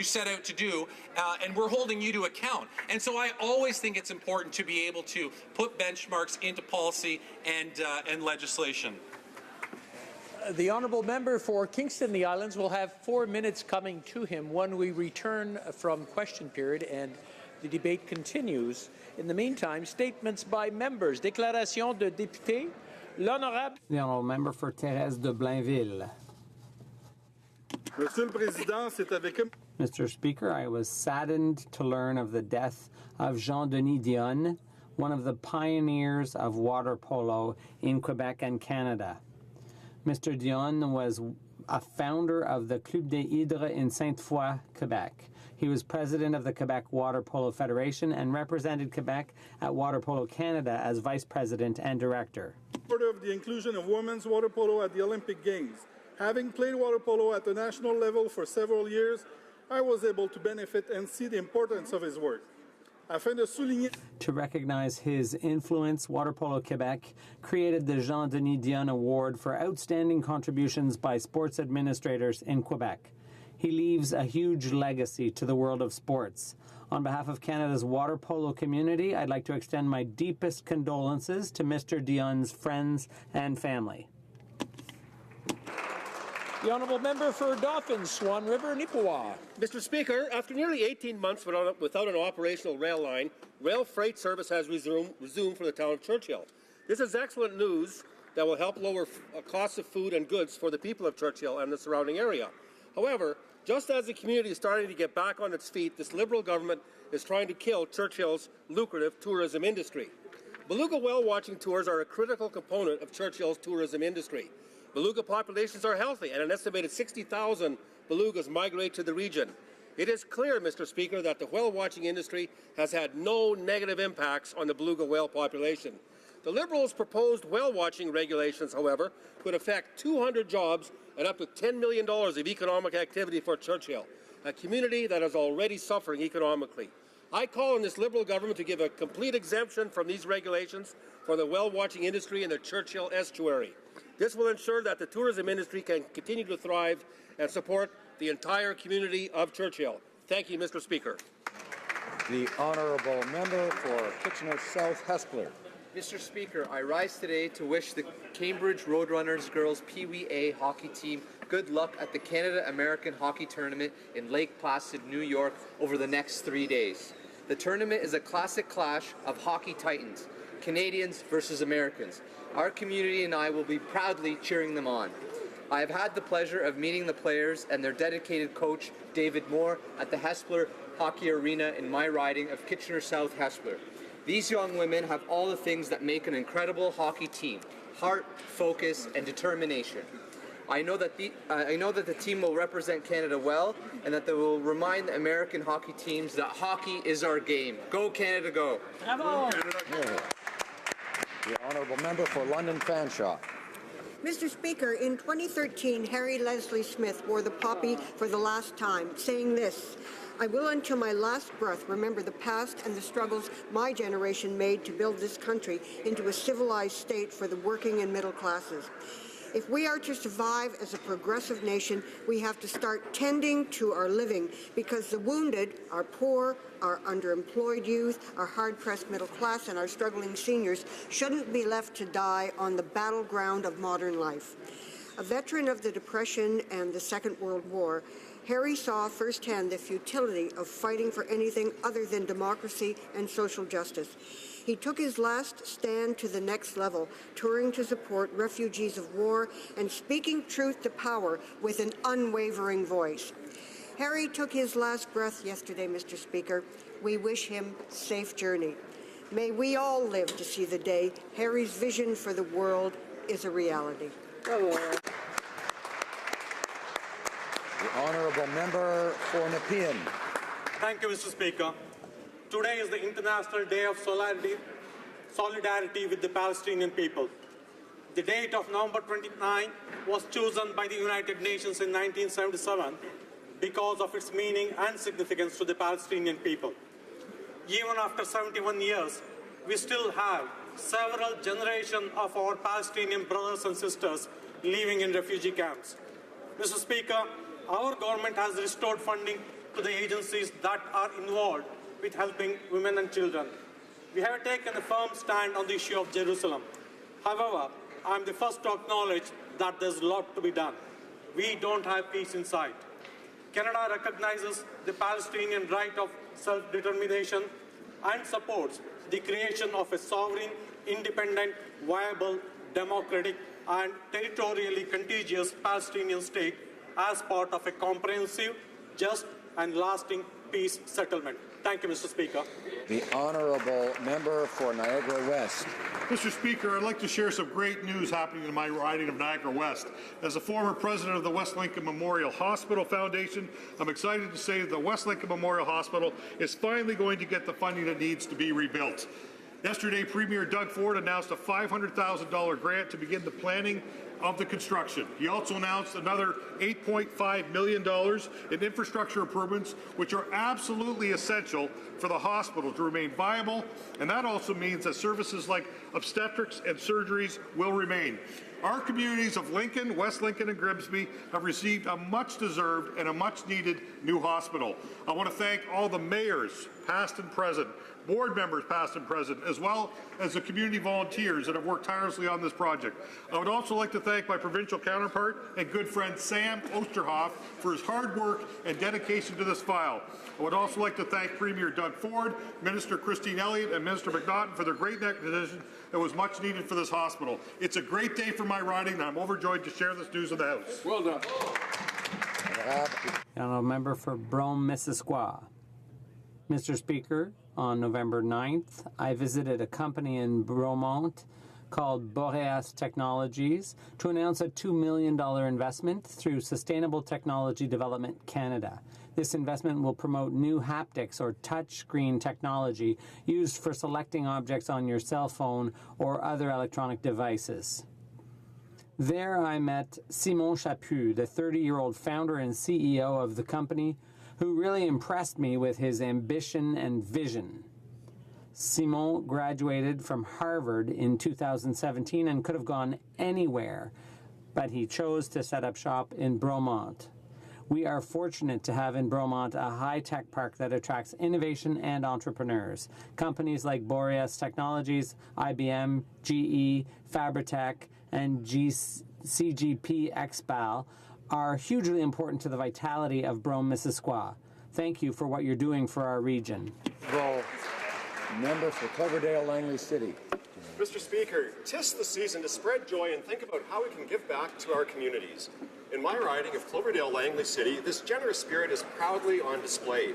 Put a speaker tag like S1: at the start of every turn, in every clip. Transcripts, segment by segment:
S1: you set out to do, and we're holding you to account. And so I always think it's important to be able to put benchmarks into policy and legislation.
S2: The honourable member for Kingston, the Islands, will have 4 minutes coming to him when we return from question period and the debate continues. In the meantime, statements by members. Déclaration de député. L'honorable.
S3: The honourable member for Thérèse de Blainville.
S4: Monsieur le Président, c'est avec
S3: Mr. Speaker, I was saddened to learn of the death of Jean-Denis Dionne, one of the pioneers of water polo in Quebec and Canada. Mr. Dionne was a founder of the Club des Hydres in Sainte-Foy, Quebec. He was president of the Quebec Water Polo Federation and represented Quebec at Water Polo Canada as vice president and director.
S4: Supporter of the inclusion of women's water polo at the Olympic Games. Having played water polo at the national level for several years, I was able to benefit and see the importance of his work.
S3: To recognize his influence, Water Polo Quebec created the Jean-Denis Dionne Award for outstanding contributions by sports administrators in Quebec. He leaves a huge legacy to the world of sports. On behalf of Canada's water polo community, I'd like to extend my deepest condolences to Mr. Dionne's friends and family.
S2: The honourable member for Dauphin, Swan River, Nipawin.
S5: Mr. Speaker, after nearly 18 months without an operational rail line, rail freight service has resumed for the town of Churchill. This is excellent news that will help lower costs of food and goods for the people of Churchill and the surrounding area. However, just as the community is starting to get back on its feet, this Liberal government is trying to kill Churchill's lucrative tourism industry. Beluga whale watching tours are a critical component of Churchill's tourism industry. Beluga populations are healthy, and an estimated 60,000 belugas migrate to the region. It is clear, Mr. Speaker, that the whale watching industry has had no negative impacts on the beluga whale population. The Liberals' proposed whale watching regulations, however, could affect 200 jobs and up to $10 million of economic activity for Churchill, a community that is already suffering economically. I call on this Liberal government to give a complete exemption from these regulations for the whale watching industry in the Churchill estuary. This will ensure that the tourism industry can continue to thrive and support the entire community of Churchill. Thank you, Mr. Speaker.
S6: The honourable member for Kitchener South Hespeler.
S7: Mr. Speaker, I rise today to wish the Cambridge Roadrunners girls Pee Wee A hockey team good luck at the Canada-American Hockey Tournament in Lake Placid, New York over the next 3 days. The tournament is a classic clash of hockey titans, Canadians versus Americans. Our community and I will be proudly cheering them on. I have had the pleasure of meeting the players and their dedicated coach, David Moore, at the Hespeler Hockey Arena in my riding of Kitchener South Hespeler. These young women have all the things that make an incredible hockey team: heart, focus, and determination. I know that the team will represent Canada well, and that they will remind the American hockey teams that hockey is our game. Go Canada, go!
S2: Bravo!
S6: The honourable member for London Fanshawe.
S8: Mr. Speaker, in 2013, Harry Leslie Smith wore the poppy for the last time, saying this: "I will until my last breath remember the past and the struggles my generation made to build this country into a civilized state for the working and middle classes. If we are to survive as a progressive nation, we have to start tending to our living, because the wounded, our poor, our underemployed youth, our hard-pressed middle class, and our struggling seniors shouldn't be left to die on the battleground of modern life." A veteran of the Depression and the Second World War, Harry saw firsthand the futility of fighting for anything other than democracy and social justice. He took his last stand to the next level, touring to support refugees of war and speaking truth to power with an unwavering voice. Harry took his last breath yesterday, Mr. Speaker. We wish him safe journey. May we all live to see the day Harry's vision for the world is a reality.
S6: The honourable member for Nepean.
S9: Thank you, Mr. Speaker. Today is the International Day of Solidarity with the Palestinian people. The date of November 29 was chosen by the United Nations in 1977 because of its meaning and significance to the Palestinian people. Even after 71 years, we still have several generations of our Palestinian brothers and sisters living in refugee camps. Mr. Speaker, our government has restored funding to the agencies that are involved with helping women and children. We have taken a firm stand on the issue of Jerusalem. However, I'm the first to acknowledge that there's a lot to be done. We don't have peace in sight. Canada recognizes the Palestinian right of self-determination and supports the creation of a sovereign, independent, viable, democratic, and territorially contiguous Palestinian state as part of a comprehensive, just, and lasting peace settlement. Thank you, Mr. Speaker.
S6: The honourable member for Niagara West.
S10: Mr. Speaker, I'd like to share some great news happening in my riding of Niagara West. As a former president of the West Lincoln Memorial Hospital Foundation, I'm excited to say that the West Lincoln Memorial Hospital is finally going to get the funding it needs to be rebuilt. Yesterday, Premier Doug Ford announced a $500,000 grant to begin the planning of the construction. He also announced another $8.5 million in infrastructure improvements, which are absolutely essential for the hospital to remain viable, and that also means that services like obstetrics and surgeries will remain. Our communities of Lincoln, West Lincoln, and Grimsby have received a much-deserved and a much-needed new hospital. I want to thank all the mayors, past and present, board members past and present, as well as the community volunteers that have worked tirelessly on this project. I would also like to thank my provincial counterpart and good friend Sam Osterhoff for his hard work and dedication to this file. I would also like to thank Premier Doug Ford, Minister Christine Elliott, and Minister McNaughton for their great decision that was much needed for this hospital. It's a great day for my riding, and I'm overjoyed to share this news in the House.
S6: Well done.
S3: The honourable member for Brome-Missisquoi. Mr. Speaker, on November 9th, I visited a company in Bromont called Boreas Technologies to announce a $2 million investment through Sustainable Technology Development Canada. This investment will promote new haptics or touchscreen technology used for selecting objects on your cell phone or other electronic devices. There I met Simon Chaput, the 30-year-old founder and CEO of the company, who really impressed me with his ambition and vision. Simon graduated from Harvard in 2017 and could have gone anywhere, but he chose to set up shop in Bromont. We are fortunate to have in Bromont a high-tech park that attracts innovation and entrepreneurs. Companies like Boreas Technologies, IBM, GE, Fabritech, and CGP Expal are hugely important to the vitality of Brome-Missisquoi. Thank you for what you're doing for our region.
S6: Member for Cloverdale Langley City.
S11: Mr. Speaker, 'tis the season to spread joy and think about how we can give back to our communities. In my riding of Cloverdale Langley City, this generous spirit is proudly on display.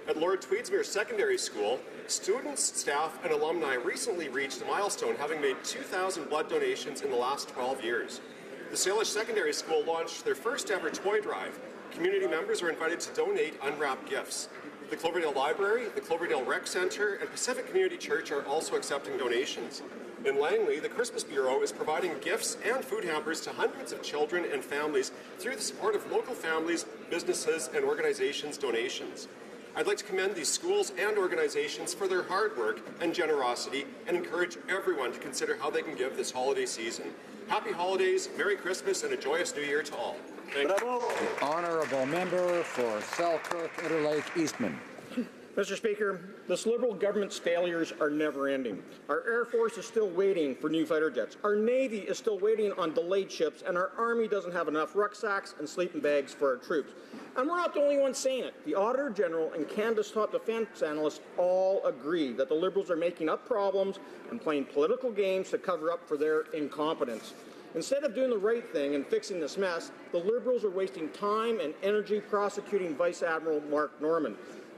S11: At Lord Tweedsmuir Secondary School, students, staff, and alumni recently reached a milestone, having made 2,000 blood donations in the last 12 years. The Salish Secondary School launched their first ever toy drive. Community members were invited to donate unwrapped gifts. The Cloverdale Library, the Cloverdale Rec Centre, and Pacific Community Church are also accepting donations. In Langley, the Christmas Bureau is providing gifts and food hampers to hundreds of children and families through the support of local families, businesses, and organizations' donations. I'd like to commend these schools and organizations for their hard work and generosity and encourage everyone to consider how they can give this holiday season. Happy holidays, Merry Christmas, and a joyous New Year to all. Thank you.
S6: The honourable member for Selkirk, Interlake, Eastman.
S12: Mr. Speaker, this Liberal government's failures are never ending. Our Air Force is still waiting for new fighter jets. Our Navy is still waiting on delayed ships, and our Army doesn't have enough rucksacks and sleeping bags for our troops. And we're not the only ones saying it. The Auditor General and Canada's top defence analysts all agree that the Liberals are making up problems and playing political games to cover up for their incompetence. Instead of doing the right thing and fixing this mess, the Liberals are wasting time and energy prosecuting Vice Admiral Mark Norman.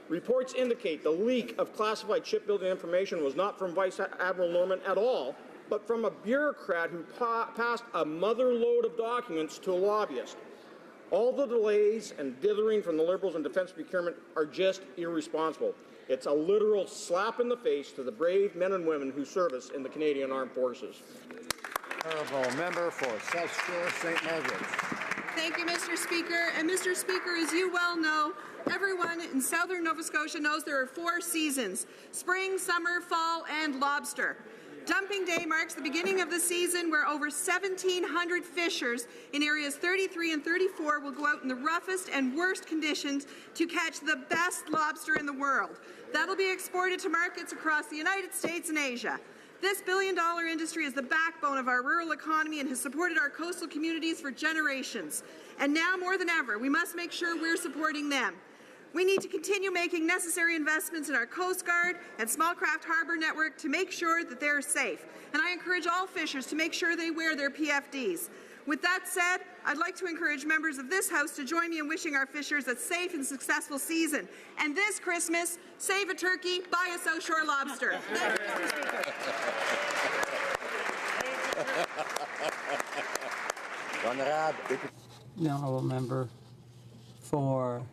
S12: Reports indicate the leak of classified shipbuilding information was not from Vice Admiral Norman at all, but from a bureaucrat who passed a mother load of documents to a lobbyist. All the delays and dithering from the Liberals in defence procurement are just irresponsible. It's a literal slap in the face to the brave men and women who service in the Canadian Armed Forces.
S6: Honourable member for South Shore, St. Margaret's.
S13: Thank you, Mr. Speaker. And Mr. Speaker, as you well know, everyone in southern Nova Scotia knows there are 4 seasons: spring, summer, fall, and lobster. Dumping Day marks the beginning of the season where over 1,700 fishers in areas 33 and 34 will go out in the roughest and worst conditions to catch the best lobster in the world. That'll be exported to markets across the United States and Asia. This billion-dollar industry is the backbone of our rural economy and has supported our coastal communities for generations. And now more than ever, we must make sure we're supporting them. We need to continue making necessary investments in our Coast Guard and small craft harbour network to make sure that they're safe. And I encourage all fishers to make sure they wear their PFDs. With that said, I'd like to encourage members of this House to join me in wishing our fishers a safe and successful season. And this Christmas, save a turkey, buy a South Shore lobster. Thank you, Mr.
S3: Speaker. The honourable member for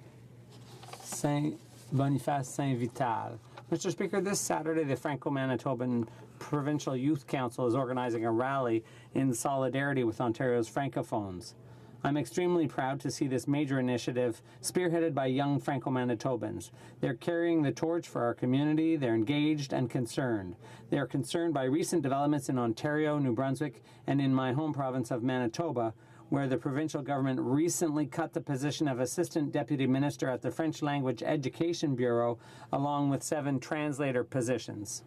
S3: Boniface Saint-Vital. Mr. Speaker, this Saturday the Franco-Manitoban Provincial Youth Council is organizing a rally in solidarity with Ontario's Francophones. I'm extremely proud to see this major initiative spearheaded by young Franco-Manitobans. They're carrying the torch for our community, they're engaged and concerned. They are concerned by recent developments in Ontario, New Brunswick, and in my home province of Manitoba, where the provincial government recently cut the position of Assistant Deputy Minister at the French Language Education Bureau, along with 7 translator positions.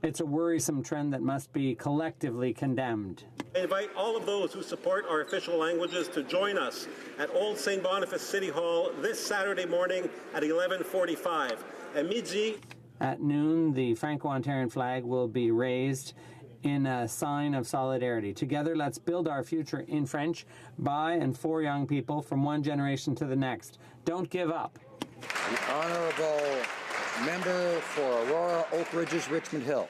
S3: It's a worrisome trend that must be collectively condemned.
S9: I invite all of those who support our official languages to join us at Old St. Boniface City Hall this Saturday morning at 11:45. At midi.
S3: At noon, the Franco-Ontarian flag will be raised in a sign of solidarity. Together, let's build our future in French by and for young people from one generation to the next. Don't give up.
S6: The honourable member for Aurora, Oak Ridges, Richmond Hill.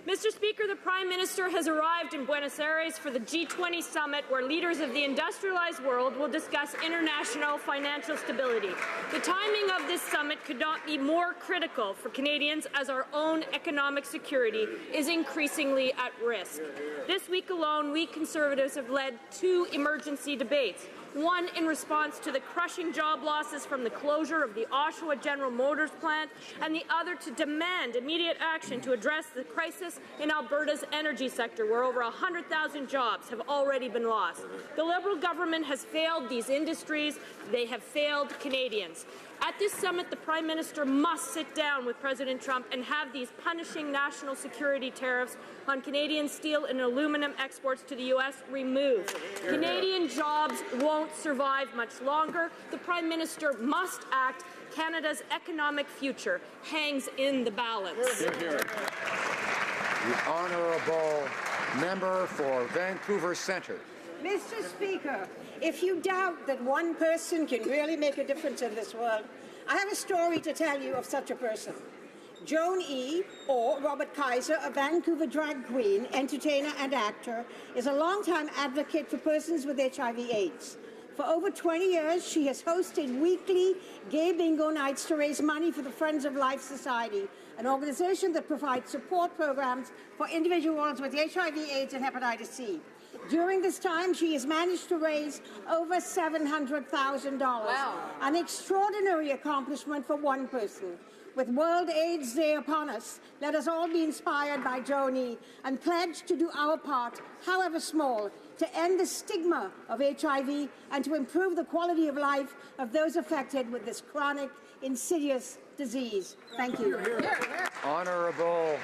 S14: Mr. Speaker, the Prime Minister has arrived in Buenos Aires for the G20 summit where leaders of the industrialized world will discuss international financial stability. The timing of this summit could not be more critical for Canadians as our own economic security is increasingly at risk. This week alone, we Conservatives have led 2 emergency debates. One in response to the crushing job losses from the closure of the Oshawa General Motors plant, and the other to demand immediate action to address the crisis in Alberta's energy sector, where over 100,000 jobs have already been lost. The Liberal government has failed these industries. They have failed Canadians. At this summit, the Prime Minister must sit down with President Trump and have these punishing national security tariffs on Canadian steel and aluminum exports to the U.S. removed. Canadian jobs won't survive much longer. The Prime Minister must act. Canada's economic future hangs in the balance.
S6: The honourable member for Vancouver Centre.
S15: Mr. Speaker, if you doubt that one person can really make a difference in this world, I have a story to tell you of such a person. Joan E., or Robert Kaiser, a Vancouver drag queen, entertainer and actor, is a longtime advocate for persons with HIV/AIDS. For over 20 years, she has hosted weekly gay bingo nights to raise money for the Friends of Life Society, an organization that provides support programs for individuals with HIV/AIDS and hepatitis C. During this time, she has managed to raise over $700,000, an extraordinary accomplishment for one person. With World AIDS Day upon us, let us all be inspired by Joni and pledge to do our part, however small, to end the stigma of HIV and to improve the quality of life of those affected with this chronic, insidious disease. Thank you.
S6: Honourable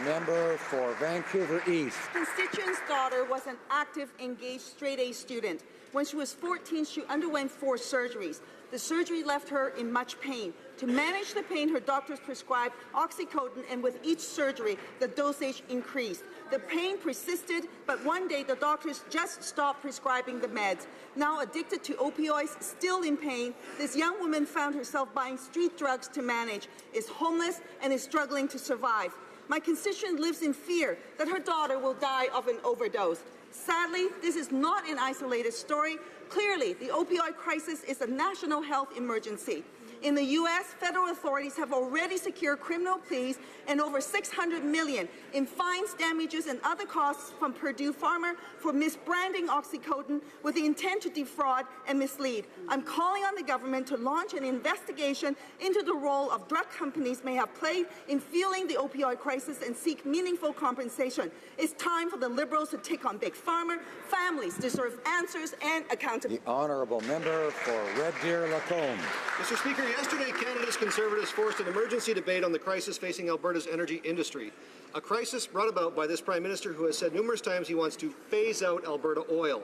S6: member for Vancouver East.
S16: Constituent's daughter was an active, engaged straight-A student. When she was 14, she underwent 4 surgeries. The surgery left her in much pain. To manage the pain, her doctors prescribed oxycodone, and with each surgery, the dosage increased. The pain persisted, but one day the doctors just stopped prescribing the meds. Now addicted to opioids, still in pain, this young woman found herself buying street drugs to manage, is homeless, and is struggling to survive. My constituent lives in fear that her daughter will die of an overdose. Sadly, this is not an isolated story. Clearly, the opioid crisis is a national health emergency. In the U.S., federal authorities have already secured criminal pleas and over $600 million in fines, damages, and other costs from Purdue Pharma for misbranding oxycodone with the intent to defraud and mislead. I'm calling on the government to launch an investigation into the role of drug companies may have played in fueling the opioid crisis and seek meaningful compensation. It's time for the Liberals to take on Big Pharma. Families deserve answers and accountability.
S6: The honourable member for Red Deer Lacombe.
S11: Mr. Speaker, yesterday Canada's Conservatives forced an emergency debate on the crisis facing Alberta's energy industry. A crisis brought about by this Prime Minister who has said numerous times he wants to phase out Alberta oil.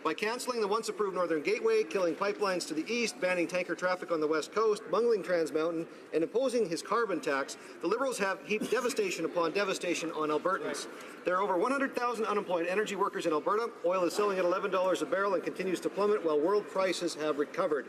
S11: By cancelling the once approved Northern Gateway, killing pipelines to the east, banning tanker traffic on the west coast, bungling Trans Mountain, and imposing his carbon tax, the Liberals have heaped devastation upon devastation on Albertans. There are over 100,000 unemployed energy workers in Alberta. Oil is selling at $11 a barrel and continues to plummet while world prices have recovered.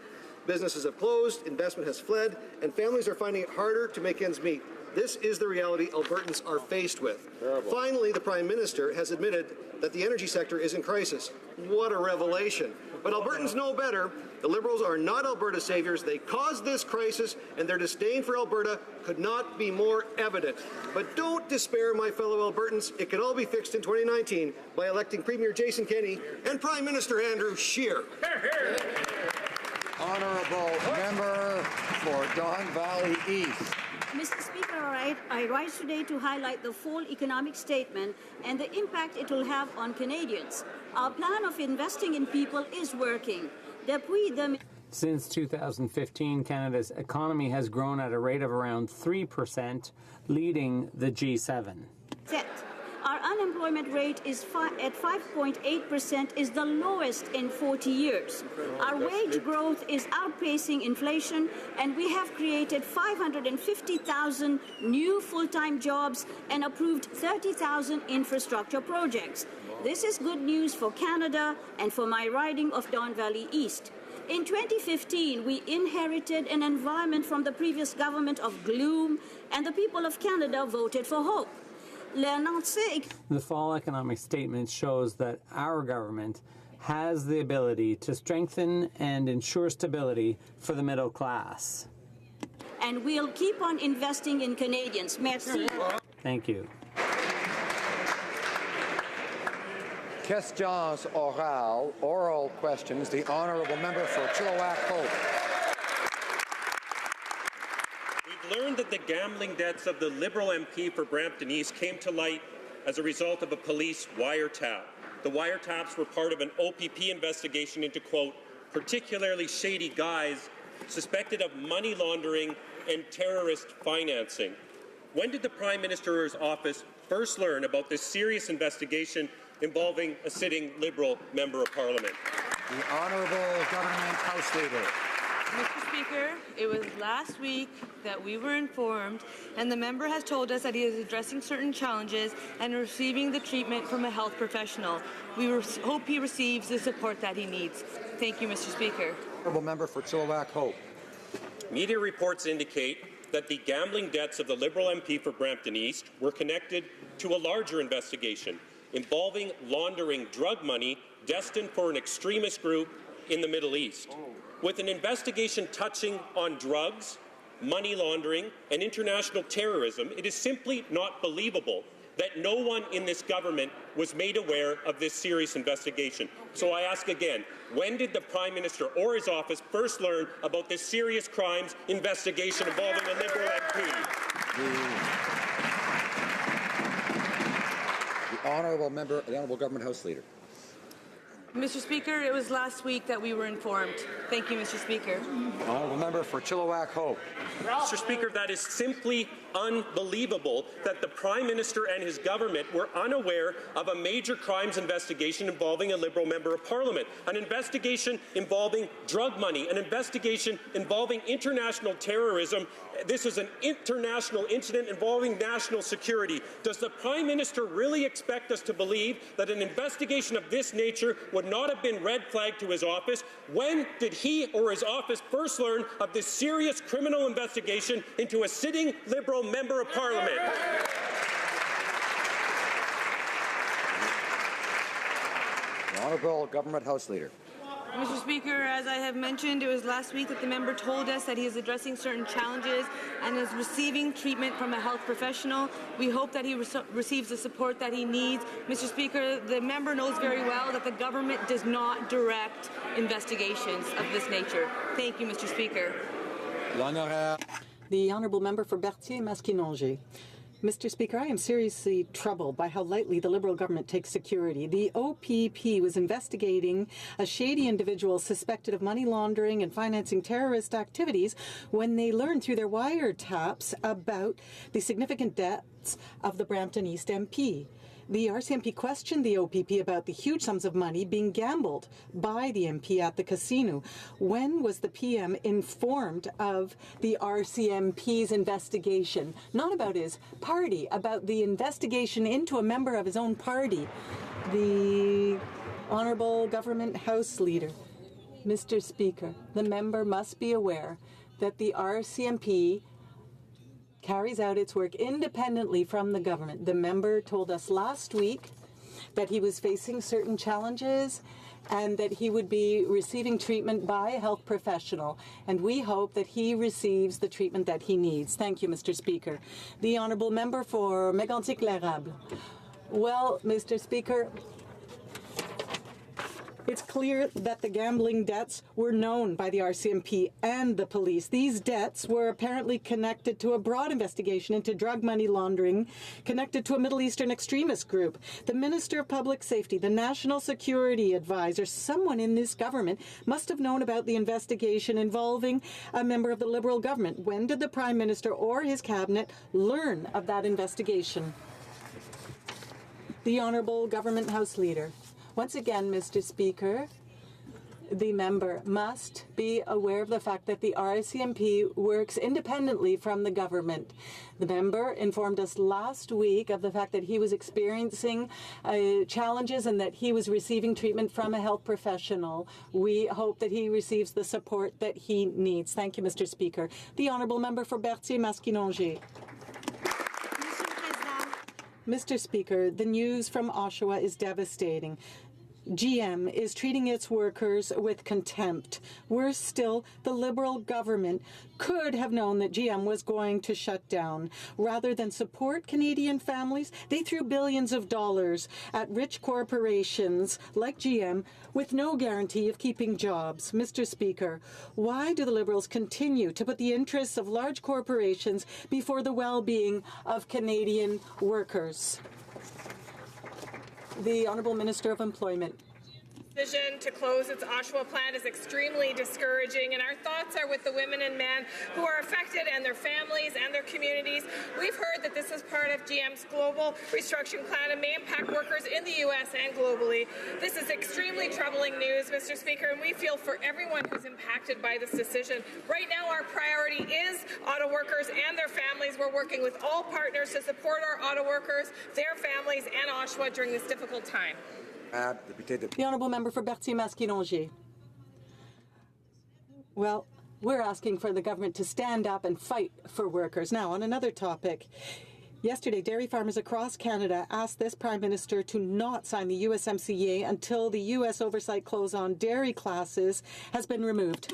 S11: Businesses have closed, investment has fled, and families are finding it harder to make ends meet. This is the reality Albertans are faced with. Terrible. Finally, the Prime Minister has admitted that the energy sector is in crisis. What a revelation. But Albertans know better. The Liberals are not Alberta's saviors. They caused this crisis, and their disdain for Alberta could not be more evident. But don't despair, my fellow Albertans. It can all be fixed in 2019 by electing Premier Jason Kenney and Prime Minister Andrew Scheer.
S6: Honourable member for Don Valley East.
S17: Mr. Speaker, I rise today to highlight the full economic statement and the impact it will have on Canadians. Our plan of investing in people is working.
S3: Since 2015, Canada's economy has grown at a rate of around 3%, leading the G7.
S17: Our unemployment rate is at 5.8%, is the lowest in 40 years. Our wage growth is outpacing inflation, and we have created 550,000 new full-time jobs and approved 30,000 infrastructure projects. This is good news for Canada and for my riding of Don Valley East. In 2015, we inherited an environment from the previous government of gloom, and the people of Canada voted for hope.
S3: The fall economic statement shows that our government has the ability to strengthen and ensure stability for the middle class.
S17: And we'll keep on investing in Canadians. Merci.
S3: Thank you.
S6: Questions orales, oral questions. The honourable member for Chilliwack Hope.
S18: Learned that the gambling debts of the Liberal MP for Brampton East came to light as a result of a police wiretap. The wiretaps were part of an OPP investigation into, quote, particularly shady guys suspected of money laundering and terrorist financing. When did the Prime Minister or his office first learn about this serious investigation involving a sitting Liberal Member of Parliament?
S6: The Honourable Government House Leader.
S19: Mr. Speaker, it was last week that we were informed, and the member has told us that he is addressing certain challenges and receiving the treatment from a health professional. We hope he receives the support that he needs. Thank you, Mr. Speaker.
S6: Honourable member for Chilliwack Hope.
S18: Media reports indicate that the gambling debts of the Liberal MP for Brampton East were connected to a larger investigation involving laundering drug money destined for an extremist group in the Middle East. With an investigation touching on drugs, money laundering, and international terrorism, it is simply not believable that no one in this government was made aware of this serious investigation. So I ask again, when did the Prime Minister or his office first learn about this serious crimes investigation involving a Liberal MP?
S6: The Honourable member, the Honourable Government House Leader.
S19: Mr. Speaker, it was last week that we were informed. Thank you, Mr. Speaker.
S6: Honourable member for Chilliwack Hope.
S18: Mr. Speaker, that is simply unbelievable that the Prime Minister and his government were unaware of a major crimes investigation involving a Liberal Member of Parliament, an investigation involving drug money, an investigation involving international terrorism. This is an international incident involving national security. Does the Prime Minister really expect us to believe that an investigation of this nature would not have been red flagged to his office? When did he or his office first learn of this serious criminal investigation into a sitting Liberal Member of Parliament?
S6: The Honourable Government House Leader.
S19: Mr. Speaker, as I have mentioned, it was last week that the member told us that he is addressing certain challenges and is receiving treatment from a health professional. We hope that he receives the support that he needs. Mr. Speaker, the member knows very well that the government does not direct investigations of this nature. Thank you, Mr. Speaker.
S20: The Honourable Member for Berthier-Maskinongé. Mr. Speaker, I am seriously troubled by how lightly the Liberal government takes security. The OPP was investigating a shady individual suspected of money laundering and financing terrorist activities when they learned through their wiretaps about the significant debts of the Brampton East MP. The RCMP questioned the OPP about the huge sums of money being gambled by the MP at the casino. When was the PM informed of the RCMP's investigation? Not about his party, about the investigation into a member of his own party. The Honourable Government House Leader. Mr. Speaker, the member must be aware that the RCMP carries out its work independently from the government. The member told us last week that he was facing certain challenges and that he would be receiving treatment by a health professional. And we hope that he receives the treatment that he needs. Thank you, Mr. Speaker. The Honourable Member for Mégantic-L'Érable. Well, Mr. Speaker, it's clear that the gambling debts were known by the RCMP and the police. These debts were apparently connected to a broad investigation into drug money laundering connected to a Middle Eastern extremist group. The Minister of Public Safety, the National Security Advisor, someone in this government must have known about the investigation involving a member of the Liberal government. When did the Prime Minister or his cabinet learn of that investigation? The Honourable Government House Leader. Once again, Mr. Speaker, the member must be aware of the fact that the RCMP works independently from the government. The member informed us last week of the fact that he was experiencing challenges and that he was receiving treatment from a health professional. We hope that he receives the support that he needs. Thank you, Mr. Speaker. The Honourable Member for Berthier-Maskinongé. Mr. Speaker, the news from Oshawa is devastating. GM is treating its workers with contempt. Worse still, the Liberal government could have known that GM was going to shut down. Rather than support Canadian families, they threw billions of dollars at rich corporations like GM with no guarantee of keeping jobs. Mr. Speaker, why do the Liberals continue to put the interests of large corporations before the well-being of Canadian workers? The Honourable Minister of Employment.
S21: Decision to close its Oshawa plant is extremely discouraging, and our thoughts are with the women and men who are affected and their families and their communities. We've heard that this is part of GM's global restructuring plan and may impact workers in the U.S. and globally. This is extremely troubling news, Mr. Speaker, and we feel for everyone who's impacted by this decision. Right now, our priority is auto workers and their families. We're working with all partners to support our auto workers, their families, and Oshawa during this difficult time.
S20: The Honourable Member for Berthier-Maskinongé. Well, we're asking for the government to stand up and fight for workers. Now, on another topic. Yesterday, dairy farmers across Canada asked this Prime Minister to not sign the USMCA until the U.S. oversight clause on dairy classes has been removed.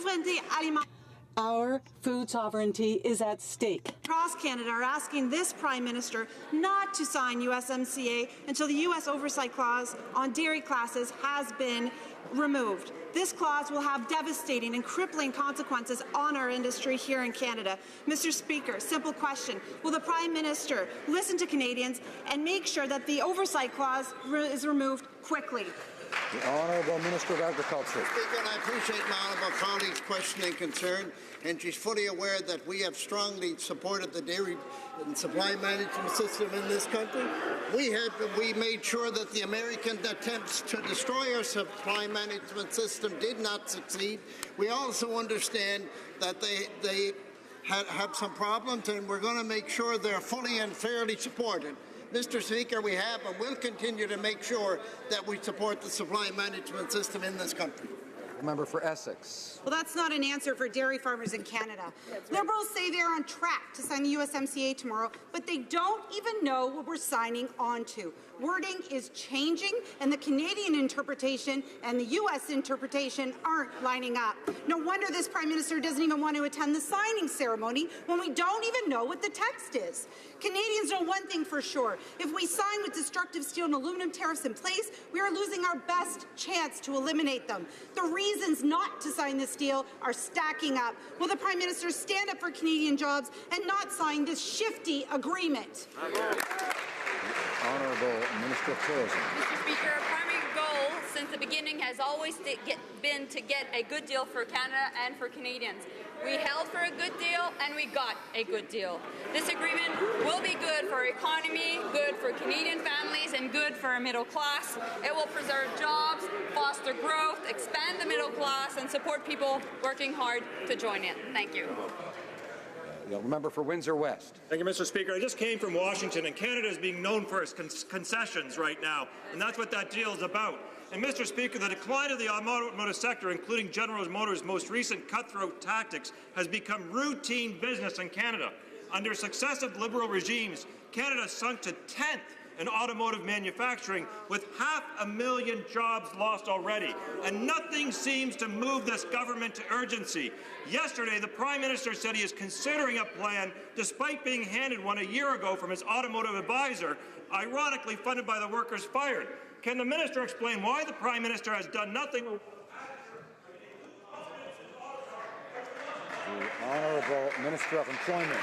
S20: Our food sovereignty is at stake.
S22: Across Canada are asking this Prime Minister not to sign USMCA until the U.S. oversight clause on dairy classes has been removed. This clause will have devastating and crippling consequences on our industry here in Canada. Mr. Speaker, simple question. Will the Prime Minister listen to Canadians and make sure that the oversight clause is removed quickly?
S6: The Honourable Minister of Agriculture.
S23: Speaker, and I appreciate my honourable colleague's question and concern, and she's fully aware that we have strongly supported the dairy and supply management system in this country. We made sure that the American attempts to destroy our supply management system did not succeed. We also understand that they have some problems, and we're going to make sure they're fully and fairly supported. Mr. Speaker, we have and will continue to make sure that we support the supply management system in this country.
S6: The member for Essex.
S1: Well, that's not an answer for dairy farmers in Canada. Liberals say they're on track to sign the USMCA tomorrow, but they don't even know what we're signing on to. Wording is changing, and the Canadian interpretation and the U.S. interpretation aren't lining up. No wonder this Prime Minister doesn't even want to attend the signing ceremony when we don't even know what the text is. Canadians know one thing for sure. If we sign with destructive steel and aluminum tariffs in place, we are losing our best chance to eliminate them. The reasons not to sign this deal are stacking up. Will the Prime Minister stand up for Canadian jobs and not sign this shifty agreement?
S6: Honourable Minister of Tourism.
S4: Mr. Speaker, our primary goal since the beginning has always been to get a good deal for Canada and for Canadians. We held for a good deal and we got a good deal. This agreement will be good for our economy, good for Canadian families, and good for our middle class. It will preserve jobs, foster growth, expand the middle class, and support people working hard to join in. Thank you.
S6: The member for Windsor West.
S5: Thank you, Mr. Speaker. I just came from Washington, and Canada is being known for its concessions right now, and that's what that deal is about. And, Mr. Speaker, the decline of the automotive sector, including General Motors' most recent cutthroat tactics, has become routine business in Canada. Under successive Liberal regimes, Canada sunk to 10th in automotive manufacturing, with 500,000 jobs lost already. And nothing seems to move this government to urgency. Yesterday, the Prime Minister said he is considering a plan, despite being handed one a year ago from his automotive advisor, ironically funded by the workers fired. Can the Minister explain why the Prime Minister has done nothing?
S6: The Honourable Minister of Employment.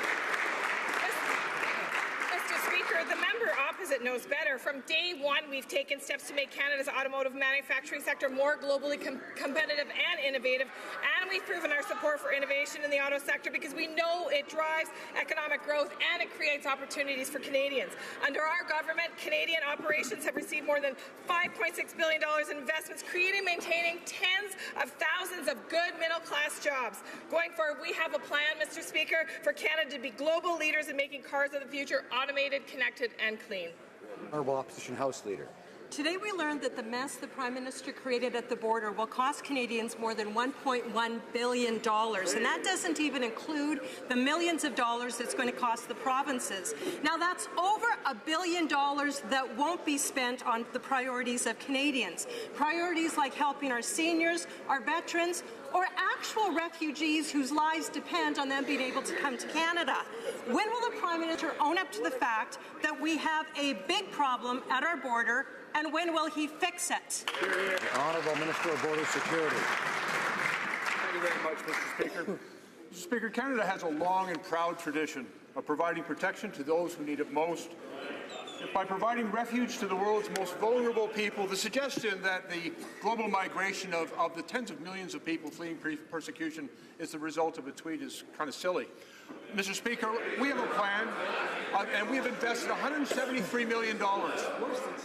S21: The member opposite knows better. From day one, we've taken steps to make Canada's automotive manufacturing sector more globally competitive and innovative, and we've proven our support for innovation in the auto sector because we know it drives economic growth and it creates opportunities for Canadians. Under our government, Canadian operations have received more than $5.6 billion in investments, creating and maintaining tens of thousands of good middle-class jobs. Going forward, we have a plan, Mr. Speaker, for Canada to be global leaders in making cars of the future automated, connected, and clean.
S6: Honourable Opposition House Leader.
S24: Today we learned that the mess the Prime Minister created at the border will cost Canadians more than $1.1 billion, and that doesn't even include the millions of dollars it's going to cost the provinces. Now that's over $1 billion that won't be spent on the priorities of Canadians. Priorities like helping our seniors, our veterans, or actual refugees whose lives depend on them being able to come to Canada. When will the Prime Minister own up to the fact that we have a big problem at our border, and when will he fix it?
S6: The Honourable Minister of Border Security.
S25: Thank you very much, Mr. Speaker. Mr. Speaker, Canada has a long and proud tradition of providing protection to those who need it most. By providing refuge to the world's most vulnerable people, the suggestion that the global migration of the tens of millions of people fleeing persecution is the result of a tweet is kind of silly. Mr. Speaker, we have a plan, and we have invested $173 million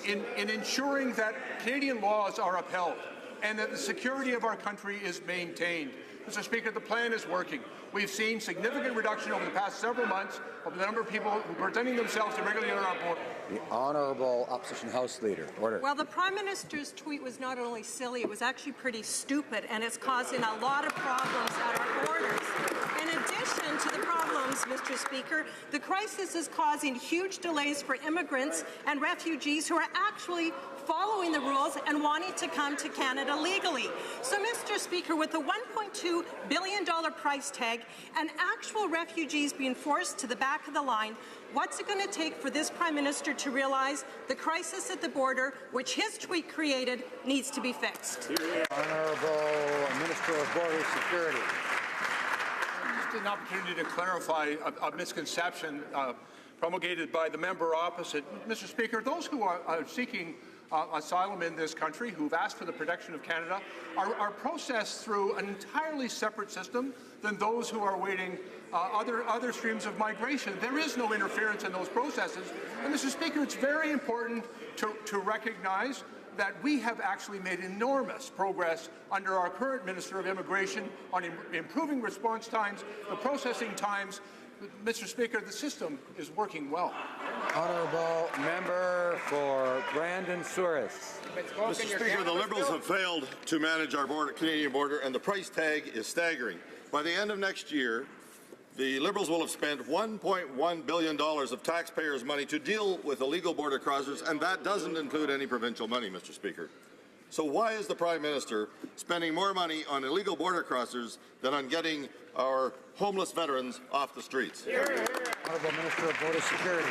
S25: in ensuring that Canadian laws are upheld and that the security of our country is maintained. Mr. Speaker, the plan is working. We've seen significant reduction over the past several months of the number of people who are presenting themselves irregularly on our border.
S6: The Honourable Opposition House Leader. Order.
S24: Well, the Prime Minister's tweet was not only silly, it was actually pretty stupid, and it's causing a lot of problems at our borders. In addition to the problems, Mr. Speaker, the crisis is causing huge delays for immigrants and refugees who are actually following the rules and wanting to come to Canada legally. So, Mr. Speaker, with the $1.2 billion price tag and actual refugees being forced to the back of the line, what's it going to take for this Prime Minister to realize the crisis at the border, which his tweet created, needs to be fixed?
S6: Honourable Minister of Border Security.
S25: Just an opportunity to clarify a misconception promulgated by the member opposite. Mr. Speaker, those who are seeking asylum in this country, who've asked for the protection of Canada, are processed through an entirely separate system than those who are waiting other streams of migration. There is no interference in those processes. And, Mr. Speaker, it's very important to recognize that we have actually made enormous progress under our current Minister of Immigration on improving response times, the processing times. Mr. Speaker, the system is working well.
S6: Honourable member for Brandon Souris.
S2: Mr. Speaker, the Liberals have failed to manage our Canadian border, and the price tag is staggering. By the end of next year, the Liberals will have spent $1.1 billion of taxpayers' money to deal with illegal border crossers, and that doesn't include any provincial money, Mr. Speaker. So why is the Prime Minister spending more money on illegal border crossers than on getting our homeless veterans off the streets?
S6: Honourable Minister of Border Security.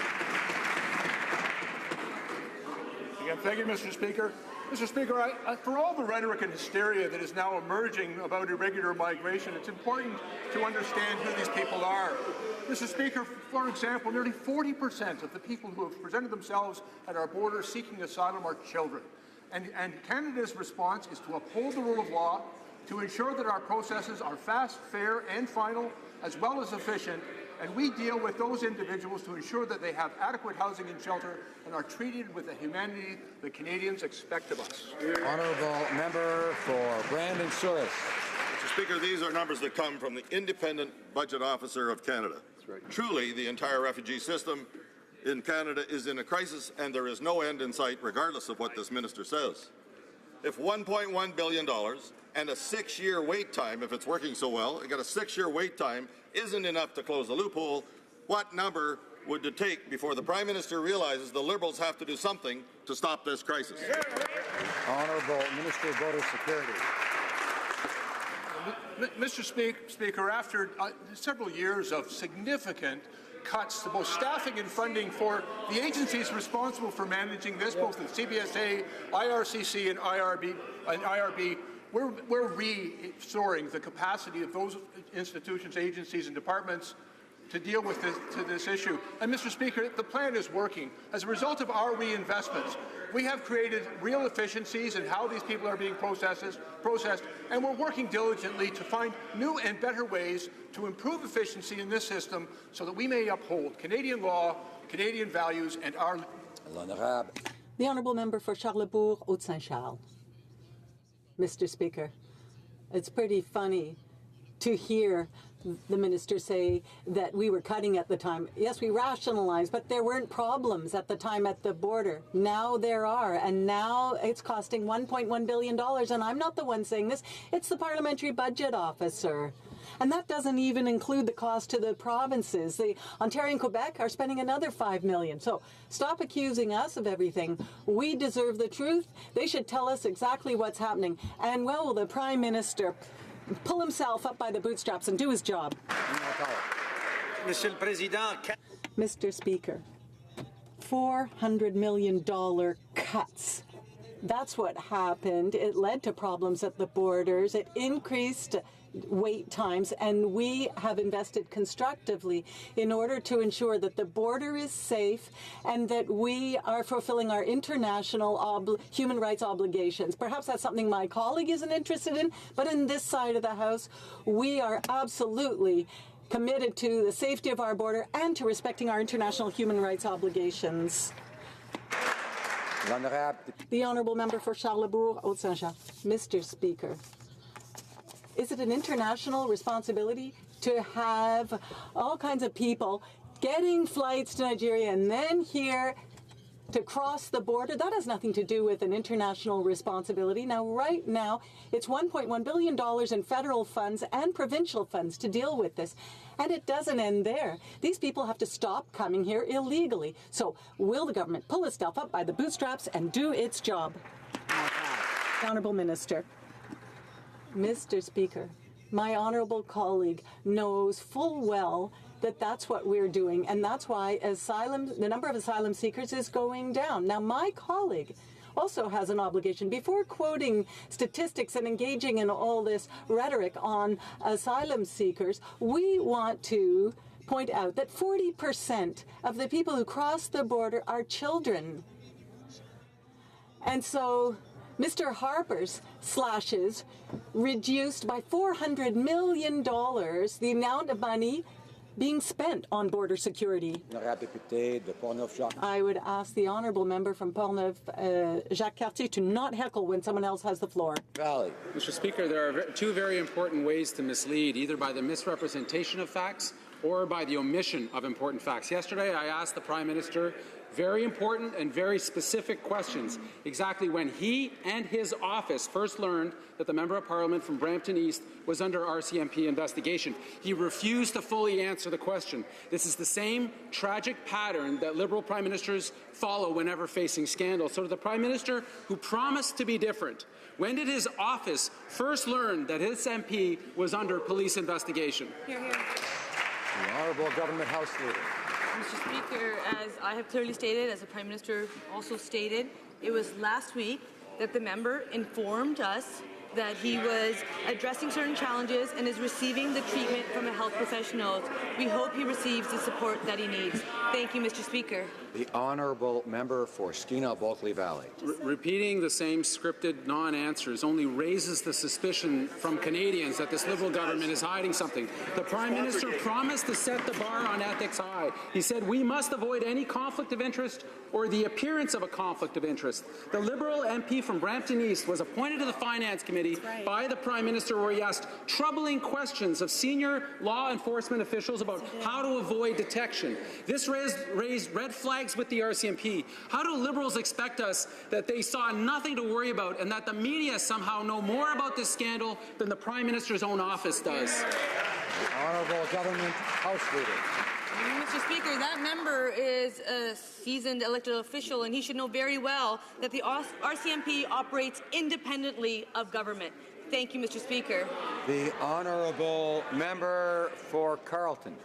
S25: Again, thank you, Mr. Speaker. Mr. Speaker, for all the rhetoric and hysteria that is now emerging about irregular migration, it's important to understand who these people are. Mr. Speaker, for example, nearly 40% of the people who have presented themselves at our border seeking asylum are children. And Canada's response is to uphold the rule of law, to ensure that our processes are fast, fair, and final, as well as efficient, and we deal with those individuals to ensure that they have adequate housing and shelter and are treated with the humanity that Canadians expect of us.
S6: Honourable member for Brandon Souris.
S2: Mr. Speaker, these are numbers that come from the Independent Budget Officer of Canada. That's right. Truly, the entire refugee system in Canada is in a crisis, and there is no end in sight, regardless of what this minister says. If $1.1 billion and a 6-year wait time, if it's working so well, you got a 6-year wait time, isn't enough to close the loophole, what number would it take before the Prime Minister realizes the Liberals have to do something to stop this crisis?
S6: Honourable Minister of Border Security.
S25: Mr. Speaker, after several years of significant cuts to both staffing and funding for the agencies responsible for managing this, both the CBSA, IRCC, and IRB, we're restoring the capacity of those institutions, agencies, and departments to deal with this issue. And Mr. Speaker, the plan is working. As a result of our reinvestments, we have created real efficiencies in how these people are being processed, and we're working diligently to find new and better ways to improve efficiency in this system so that we may uphold Canadian law, Canadian values, and our...
S20: The Honourable Member for Charlebourg, Haute-Saint-Charles. Mr. Speaker, it's pretty funny to hear the minister say that we were cutting at the time. Yes, we rationalized, but there weren't problems at the time at the border. Now there are, and now it's costing $1.1 billion, and I'm not the one saying this. It's the Parliamentary Budget Officer. And that doesn't even include the cost to the provinces. The Ontario and Quebec are spending another $5 million. So stop accusing us of everything. We deserve the truth. They should tell us exactly what's happening. And, well, the Prime Minister pull himself up by the bootstraps and do his job. Mr. Speaker, $400 million cuts. That's what happened. It led to problems at the borders. It increased wait times, and we have invested constructively in order to ensure that the border is safe and that we are fulfilling our international human rights obligations. Perhaps that's something my colleague isn't interested in, but in this side of the House, we are absolutely committed to the safety of our border and to respecting our international human rights obligations. The Honourable Member for Charlebourg, Haute-Saint-Charles. Mr. Speaker, is it an international responsibility to have all kinds of people getting flights to Nigeria and then here to cross the border? That has nothing to do with an international responsibility. Now, right now, it's $1.1 billion in federal funds and provincial funds to deal with this. And it doesn't end there. These people have to stop coming here illegally. So will the government pull itself up by the bootstraps and do its job? Honourable Minister. Mr. Speaker, my honourable colleague knows full well that that's what we're doing, and that's why the number of asylum seekers is going down. Now, my colleague also has an obligation. Before quoting statistics and engaging in all this rhetoric on asylum seekers, we want to point out that 40% of the people who cross the border are children. And so Mr. Harper's slashes reduced by $400 million the amount of money being spent on border security. I would ask the honourable member from Portneuf, Jacques Cartier, to not heckle when someone else has the floor.
S7: Mr. Speaker, there are two very important ways to mislead, either by the misrepresentation of facts or by the omission of important facts. Yesterday, I asked the Prime Minister very important and very specific questions, exactly when he and his office first learned that the Member of Parliament from Brampton East was under RCMP investigation. He refused to fully answer the question. This is the same tragic pattern that Liberal Prime Ministers follow whenever facing scandal. So to the Prime Minister who promised to be different, when did his office first learn that his MP was under police investigation?
S19: Hear, hear.
S6: The Honourable Government House Leader.
S19: Mr. Speaker, as I have clearly stated, as the Prime Minister also stated, it was last week that the member informed us that he was addressing certain challenges and is receiving the treatment from a health professional. We hope he receives the support that he needs. Thank you, Mr. Speaker.
S6: The Honourable Member for Skeena-Bulkley Valley.
S7: Repeating the same scripted non-answers only raises the suspicion from Canadians that this Liberal government is hiding something. The Prime Minister promised to set the bar on ethics high. He said we must avoid any conflict of interest or the appearance of a conflict of interest. The Liberal MP from Brampton East was appointed to the Finance Committee by the Prime Minister, where he asked troubling questions of senior law enforcement officials about how to avoid detection. This raised red flags with the RCMP. How do Liberals expect us that they saw nothing to worry about and that the media somehow know more about this scandal than the Prime Minister's own office does?
S6: The Honourable Government House Leader.
S19: Mr. Speaker, that member is a seasoned elected official, and he should know very well that the RCMP operates independently of government. Thank you, Mr. Speaker.
S6: The Honourable Member for Carleton.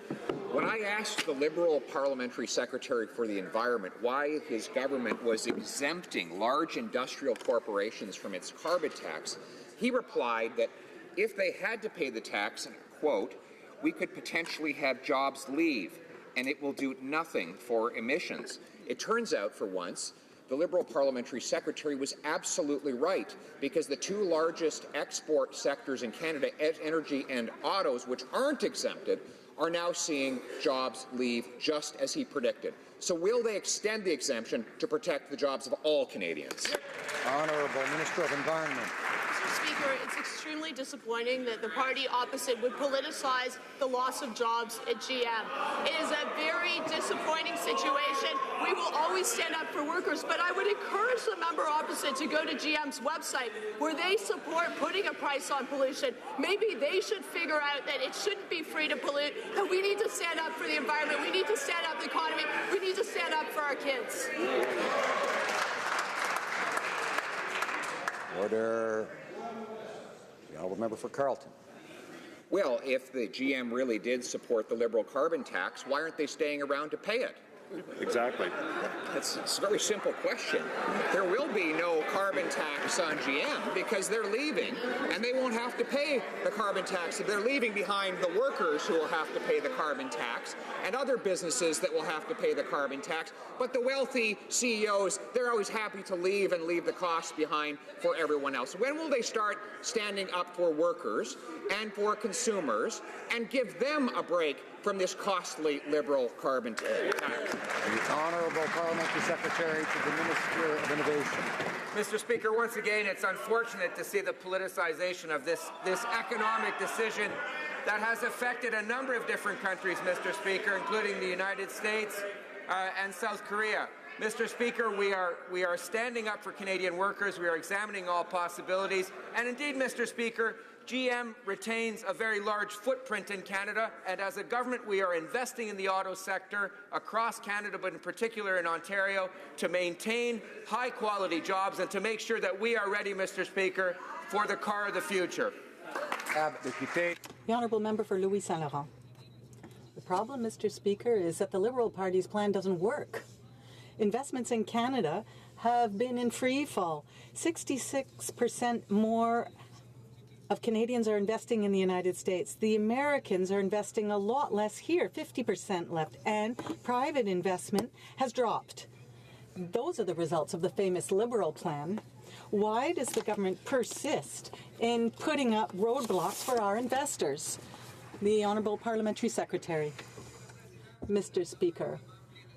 S8: When I asked the Liberal Parliamentary Secretary for the Environment why his government was exempting large industrial corporations from its carbon tax, he replied that if they had to pay the tax, and quote, we could potentially have jobs leave, and it will do nothing for emissions. It turns out, for once, the Liberal Parliamentary Secretary was absolutely right, because the two largest export sectors in Canada, energy and autos, which aren't exempted, are now seeing jobs leave just as he predicted. So will they extend the exemption to protect the jobs of all Canadians?
S6: Honourable Minister of Environment.
S10: Mr. Speaker, it's extremely disappointing that the party opposite would politicize the loss of jobs at GM. It is a very disappointing situation. We will always stand up for workers, but I would encourage the member opposite to go to GM's website where they support putting a price on pollution. Maybe they should figure out that it shouldn't be free to pollute, that we need to stand up for the environment, we need to stand up for the economy, we need to stand up for our kids.
S6: Order. The Honourable Member for Carleton.
S8: Well, if the GM really did support the Liberal carbon tax, why aren't they staying around to pay it?
S2: Exactly.
S8: It's a very simple question. There will be no carbon tax on GM because they're leaving, and they won't have to pay the carbon tax. They're leaving behind the workers who will have to pay the carbon tax and other businesses that will have to pay the carbon tax. But the wealthy CEOs, they're always happy to leave and leave the costs behind for everyone else. When will they start standing up for workers and for consumers and give them a break from this costly Liberal carbon tax?
S6: The Honourable Parliamentary Secretary to the Minister of Innovation.
S12: Mr. Speaker, once again, it's unfortunate to see the politicization of this economic decision that has affected a number of different countries, Mr. Speaker, including the United States and South Korea. Mr. Speaker, we are standing up for Canadian workers. We are examining all possibilities. And indeed, Mr. Speaker, GM retains a very large footprint in Canada, and as a government we are investing in the auto sector across Canada, but in particular in Ontario, to maintain high-quality jobs and to make sure that we are ready, Mr. Speaker, for the car of the future.
S20: The Honourable Member for Louis Saint Laurent. The problem, Mr. Speaker, is that the Liberal Party's plan doesn't work. Investments in Canada have been in free fall. 66% more of Canadians are investing in the United States. The Americans are investing a lot less here, 50% left, and private investment has dropped. Those are the results of the famous Liberal plan. Why does the government persist in putting up roadblocks for our investors? The Honourable Parliamentary Secretary. Mr. Speaker,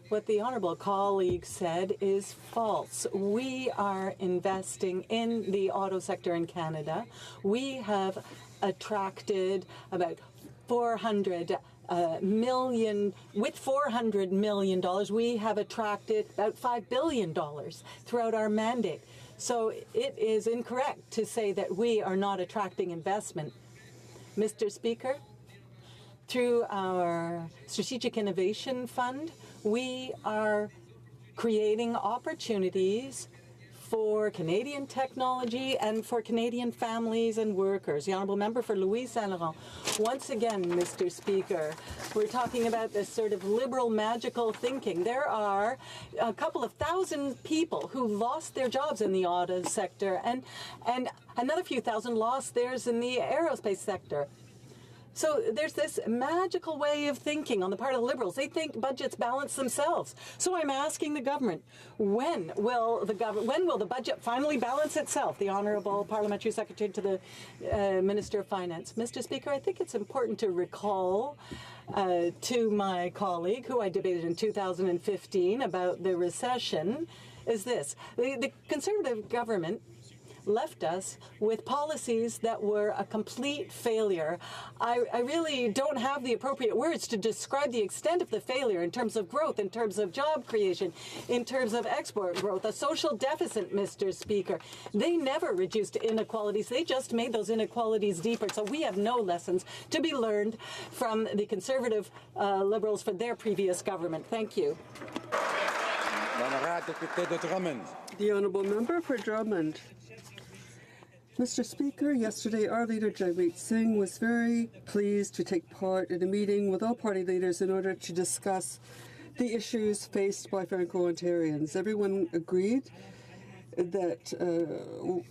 S20: what the Honourable colleague said is false. We are investing in the auto sector in Canada. We have attracted about 400 million, with $400 million, we have attracted about $5 billion throughout our mandate. So it is incorrect to say that we are not attracting investment. Mr. Speaker, through our Strategic Innovation Fund, we are creating opportunities for Canadian technology and for Canadian families and workers. The Honourable Member for Louise Saint Laurent. Once again, Mr. Speaker, we're talking about this sort of liberal magical thinking. There are a couple of thousand people who lost their jobs in the auto sector, and another few thousand lost theirs in the aerospace sector. So there's this magical way of thinking on the part of Liberals. They think budgets balance themselves. So I'm asking the government, when will the budget finally balance itself? The Honourable Parliamentary Secretary to the Minister of Finance. Mr. Speaker, I think it's important to recall to my colleague, who I debated in 2015 about the recession, is this. The Conservative government left us with policies that were a complete failure. I really don't have the appropriate words to describe the extent of the failure in terms of growth, in terms of job creation, in terms of export growth, a social deficit, Mr. Speaker. They never reduced inequalities. They just made those inequalities deeper. So we have no lessons to be learned from the Conservative Liberals for their previous government. Thank you.
S9: The Honourable Member for Drummond. Mr. Speaker, yesterday our leader Jagmeet Singh was very pleased to take part in a meeting with all party leaders in order to discuss the issues faced by Franco-Ontarians. Everyone agreed that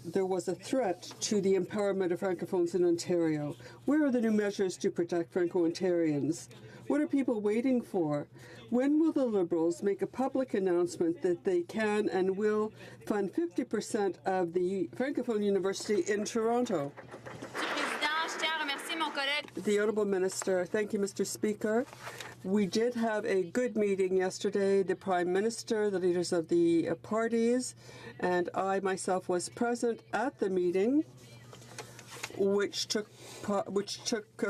S9: there was a threat to the empowerment of Francophones in Ontario. Where are the new measures to protect Franco-Ontarians? What are people waiting for? When will the Liberals make a public announcement that they can and will fund 50% of the Francophone University in Toronto? The Honourable Minister. Thank you, Mr. Speaker. We did have a good meeting yesterday. The Prime Minister, the leaders of the parties, and I myself was present at the meeting, which took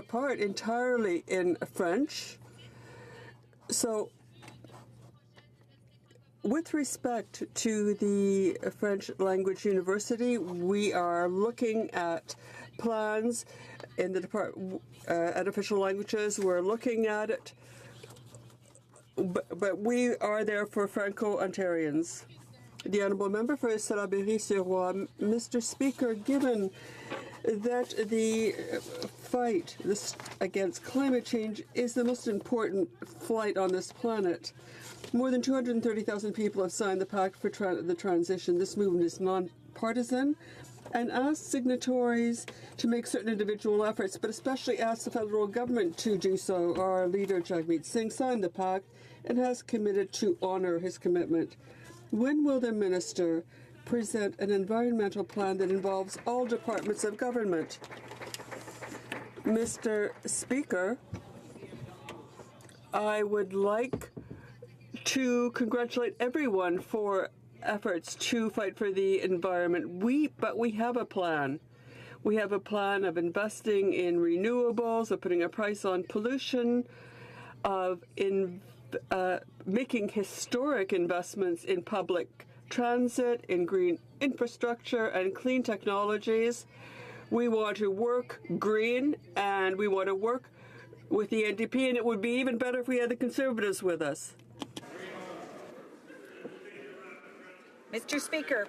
S9: part entirely in French. So, with respect to the French Language University, we are looking at plans in the department at official languages. We're looking at it, but we are there for Franco-Ontarians. The Honourable Member for Salaberry-sur-Roi. Mr. Speaker, given that the fight against climate change is the most important fight on this planet, more than 230,000 people have signed the Pact for the Transition. This movement is non-partisan and asks signatories to make certain individual efforts, but especially asks the federal government to do so. Our leader, Jagmeet Singh, signed the Pact and has committed to honour his commitment. When will the Minister present an environmental plan that involves all departments of government? Mr. Speaker, I would like to congratulate everyone for efforts to fight for the environment. But we have a plan. We have a plan of investing in renewables, of putting a price on pollution, of making historic investments in public transit, in green infrastructure, and clean technologies. We want to work green, and we want to work with the NDP, and it would be even better if we had the Conservatives with us.
S13: Mr. Speaker,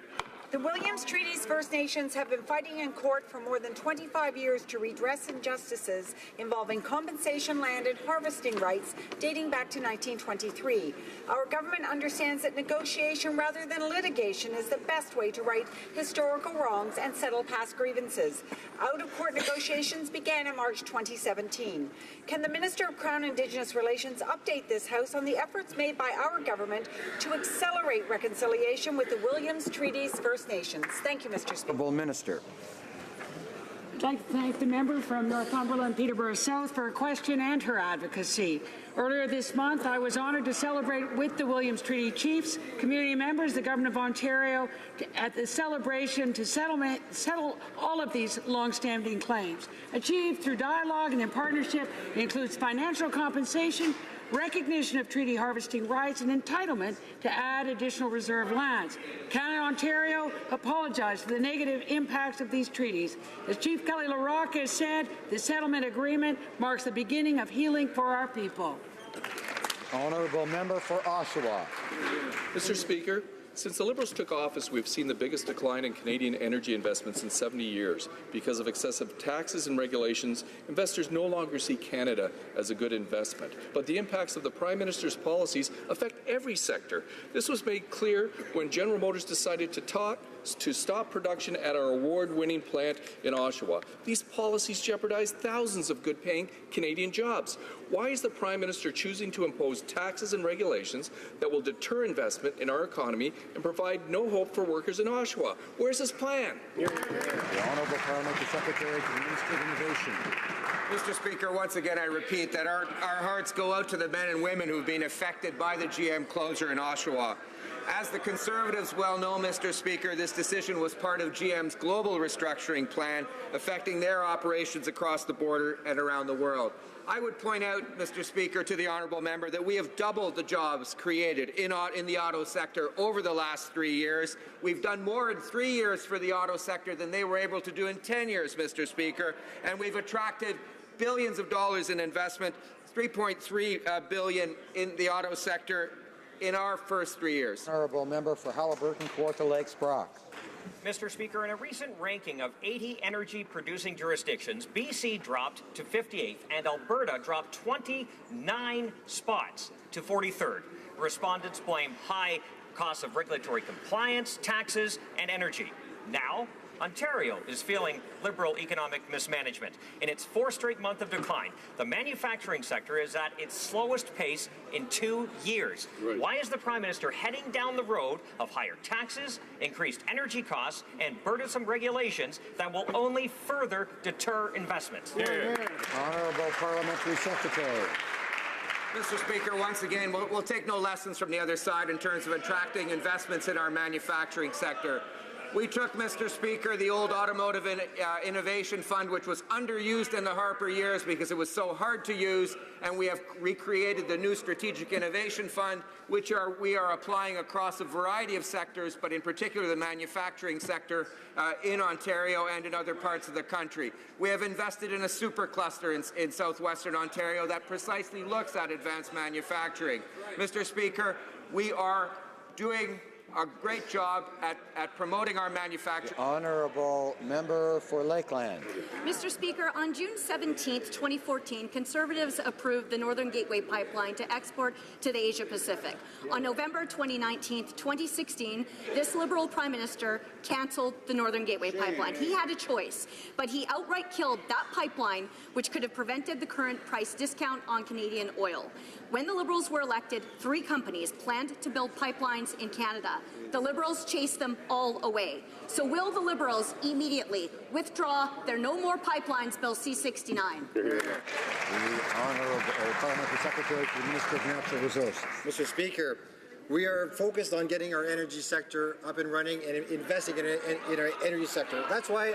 S13: the Williams Treaty's First Nations have been fighting in court for more than 25 years to redress injustices involving compensation land and harvesting rights dating back to 1923. Our government understands that negotiation rather than litigation is the best way to right historical wrongs and settle past grievances. Out-of-court negotiations began in March 2017. Can the Minister of Crown Indigenous Relations update this House on the efforts made by our government to accelerate reconciliation with the Williams Treaty's First Nations? Thank you, Mr. Speaker.
S6: Honourable Minister.
S11: I'd like to thank the member from Northumberland, Peterborough South, for her question and her advocacy. Earlier this month, I was honoured to celebrate with the Williams Treaty Chiefs, community members, the Government of Ontario, at the celebration to settle all of these long-standing claims. Achieved through dialogue and in partnership, it includes financial compensation, recognition of treaty harvesting rights, and entitlement to add additional reserve lands. Canada and Ontario apologize for the negative impacts of these treaties. As Chief Kelly LaRocque has said, the settlement agreement marks the beginning of healing for our people.
S6: Honourable member for Oshawa.
S14: Mr. Speaker, since the Liberals took office, we've seen the biggest decline in Canadian energy investments in 70 years. Because of excessive taxes and regulations, investors no longer see Canada as a good investment. But the impacts of the Prime Minister's policies affect every sector. This was made clear when General Motors decided to stop production at our award-winning plant in Oshawa. These policies jeopardize thousands of good-paying Canadian jobs. Why is the Prime Minister choosing to impose taxes and regulations that will deter investment in our economy and provide no hope for workers in Oshawa? Where's his plan?
S6: The Honourable Parliamentary Secretary to the Minister of Innovation.
S12: Mr. Speaker, once again I repeat that our hearts go out to the men and women who've been affected by the GM closure in Oshawa. As the Conservatives well know, Mr. Speaker, this decision was part of GM's global restructuring plan affecting their operations across the border and around the world. I would point out, Mr. Speaker, to the honourable member that we have doubled the jobs created in the auto sector over the last 3 years. We've done more in 3 years for the auto sector than they were able to do in 10 years, Mr. Speaker, and we've attracted billions of dollars in investment, $3.3 billion in the auto sector in our first 3 years.
S6: Honourable member for Haliburton, Kawartha Lakes, Brock.
S15: Mr. Speaker, in a recent ranking of 80 energy-producing jurisdictions, BC dropped to 58th and Alberta dropped 29 spots to 43rd. Respondents blame high costs of regulatory compliance, taxes, and energy. Now, Ontario is feeling Liberal economic mismanagement. In its fourth straight month of decline, the manufacturing sector is at its slowest pace in 2 years. Right. Why is the Prime Minister heading down the road of higher taxes, increased energy costs, and burdensome regulations that will only further deter investments?
S6: Honourable Parliamentary Secretary.
S12: Mr. Speaker, once again, we'll take no lessons from the other side in terms of attracting investments in our manufacturing sector. We took, Mr. Speaker, the old Automotive Innovation Fund, which was underused in the Harper years because it was so hard to use, and we have recreated the new Strategic Innovation Fund, which we are applying across a variety of sectors, but in particular the manufacturing sector in Ontario and in other parts of the country. We have invested in a supercluster in southwestern Ontario that precisely looks at advanced manufacturing. Mr. Speaker, we are doing a great job at promoting our manufacturing.
S6: Honourable member for Lakeland.
S16: Mr. Speaker, on June 17, 2014, Conservatives approved the Northern Gateway Pipeline to export to the Asia Pacific. On November 2019, 2016, this Liberal Prime Minister cancelled the Northern Gateway Pipeline. He had a choice, but he outright killed that pipeline, which could have prevented the current price discount on Canadian oil. When the Liberals were elected, 3 companies planned to build pipelines in Canada. The Liberals chased them all away. So will the Liberals immediately withdraw their No More Pipelines Bill C-69?
S6: The Honourable Parliamentary Secretary to the Minister of Natural Resources.
S17: Mr. Speaker, we are focused on getting our energy sector up and running and investing in our energy sector. That's why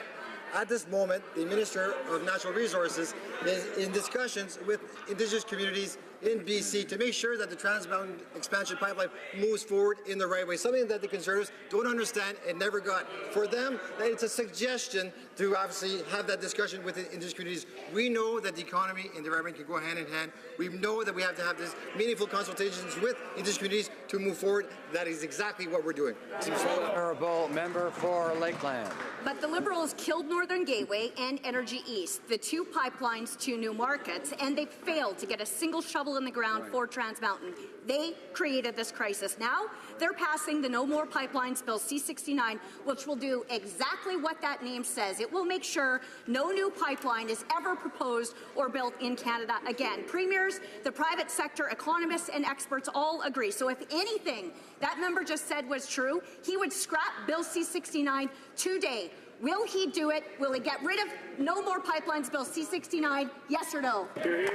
S17: at this moment, the Minister of Natural Resources is in discussions with Indigenous communities in BC to make sure that the Trans Mountain Expansion Pipeline moves forward in the right way, something that the Conservatives don't understand and never got. For them, it's a suggestion to obviously have that discussion with the Indigenous communities. We know that the economy and the environment can go hand in hand. We know that we have to have this meaningful consultations with Indigenous communities to move forward. That is exactly what we're doing.
S6: Honourable member for Lakeland.
S16: But the Liberals killed Northern Gateway and Energy East, the 2 pipelines to new markets, and they failed to get a single shovel in the ground for Trans Mountain. They created this crisis. Now they're passing the No More Pipelines Bill C-69, which will do exactly what that name says. It will make sure no new pipeline is ever proposed or built in Canada again. Premiers, the private sector, economists, and experts all agree. So if anything that member just said was true, he would scrap Bill C-69 today Will he do it? Will he get rid of No More Pipelines Bill C-69? Yes or no?
S6: The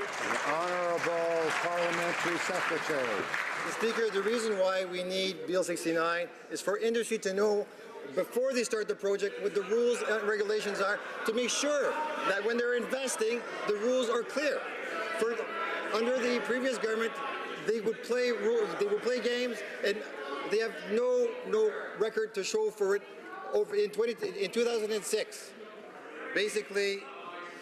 S6: Honourable Parliamentary Secretary.
S17: Mr. Speaker, the reason why we need Bill 69 is for industry to know before they start the project what the rules and regulations are, to make sure that when they're investing, the rules are clear. Under the previous government, they would play rules, they would play games, and they have no record to show for it. Over in 2006, basically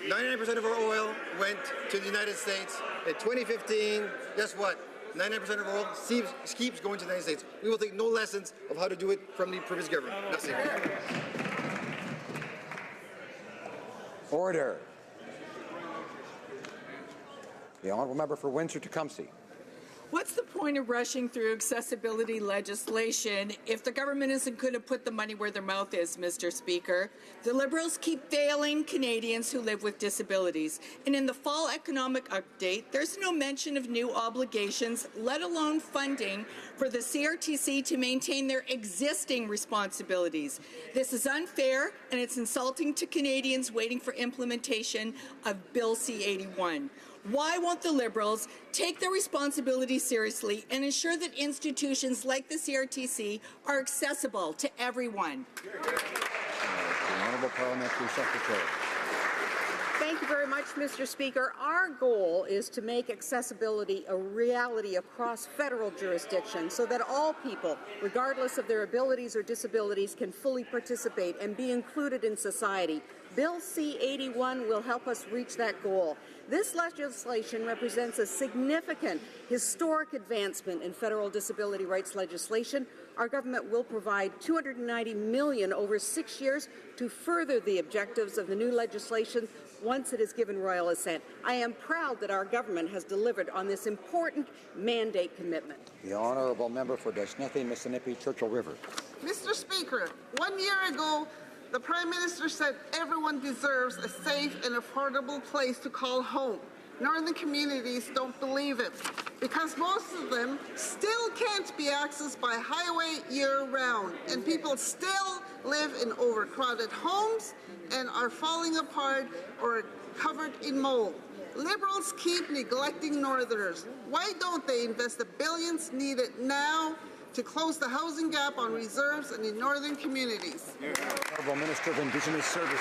S17: 99% of our oil went to the United States. In 2015, guess what? 99% of oil keeps going to the United States. We will take no lessons of how to do it from the previous government. Merci.
S6: Order. The Honourable Member for Windsor-Tecumseh.
S1: What's the point of rushing through accessibility legislation if the government isn't going to put the money where their mouth is, Mr. Speaker? The Liberals keep failing Canadians who live with disabilities. And in the fall economic update, there's no mention of new obligations, let alone funding for the CRTC to maintain their existing responsibilities. This is unfair, and it's insulting to Canadians waiting for implementation of Bill C-81. Why won't the Liberals take their responsibility seriously and ensure that institutions like the CRTC are accessible to everyone?
S6: The Honourable Parliamentary Secretary.
S3: Thank you very much, Mr. Speaker. Our goal is to make accessibility a reality across federal jurisdictions so that all people, regardless of their abilities or disabilities, can fully participate and be included in society. Bill C-81 will help us reach that goal. This legislation represents a significant historic advancement in federal disability rights legislation. Our government will provide $290 million over 6 years to further the objectives of the new legislation once it is given royal assent. I am proud that our government has delivered on this important mandate commitment.
S6: The Honourable Member for Desnethie, Mississippi, Churchill River.
S18: Mr. Speaker, 1 year ago, the Prime Minister said everyone deserves a safe and affordable place to call home. Northern communities don't believe it because most of them still can't be accessed by highway year-round, and people still live in overcrowded homes and are falling apart or covered in mold. Liberals keep neglecting Northerners. Why don't they invest the billions needed now to close the housing gap on reserves and in northern communities?
S6: Honourable Minister of Indigenous Services.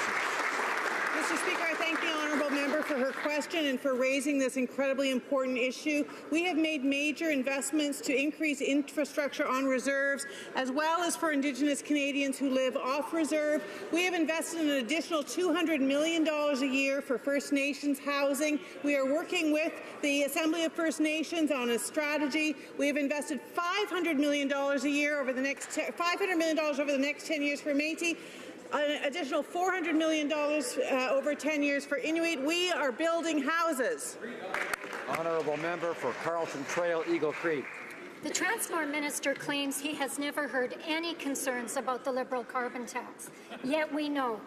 S24: Mr. Speaker, I thank the honourable member for her question and for raising this incredibly important issue. We have made major investments to increase infrastructure on reserves, as well as for Indigenous Canadians who live off reserve. We have invested an additional $200 million a year for First Nations housing. We are working with the Assembly of First Nations on a strategy. We have invested $500 million a year over the next $500 million over the next 10 years for Métis. An additional $400 million over 10 years for Inuit. We are building houses.
S6: Honourable Member for Carlton Trail, Eagle Creek.
S22: The Transport Minister claims he has never heard any concerns about the Liberal carbon tax. Yet we know.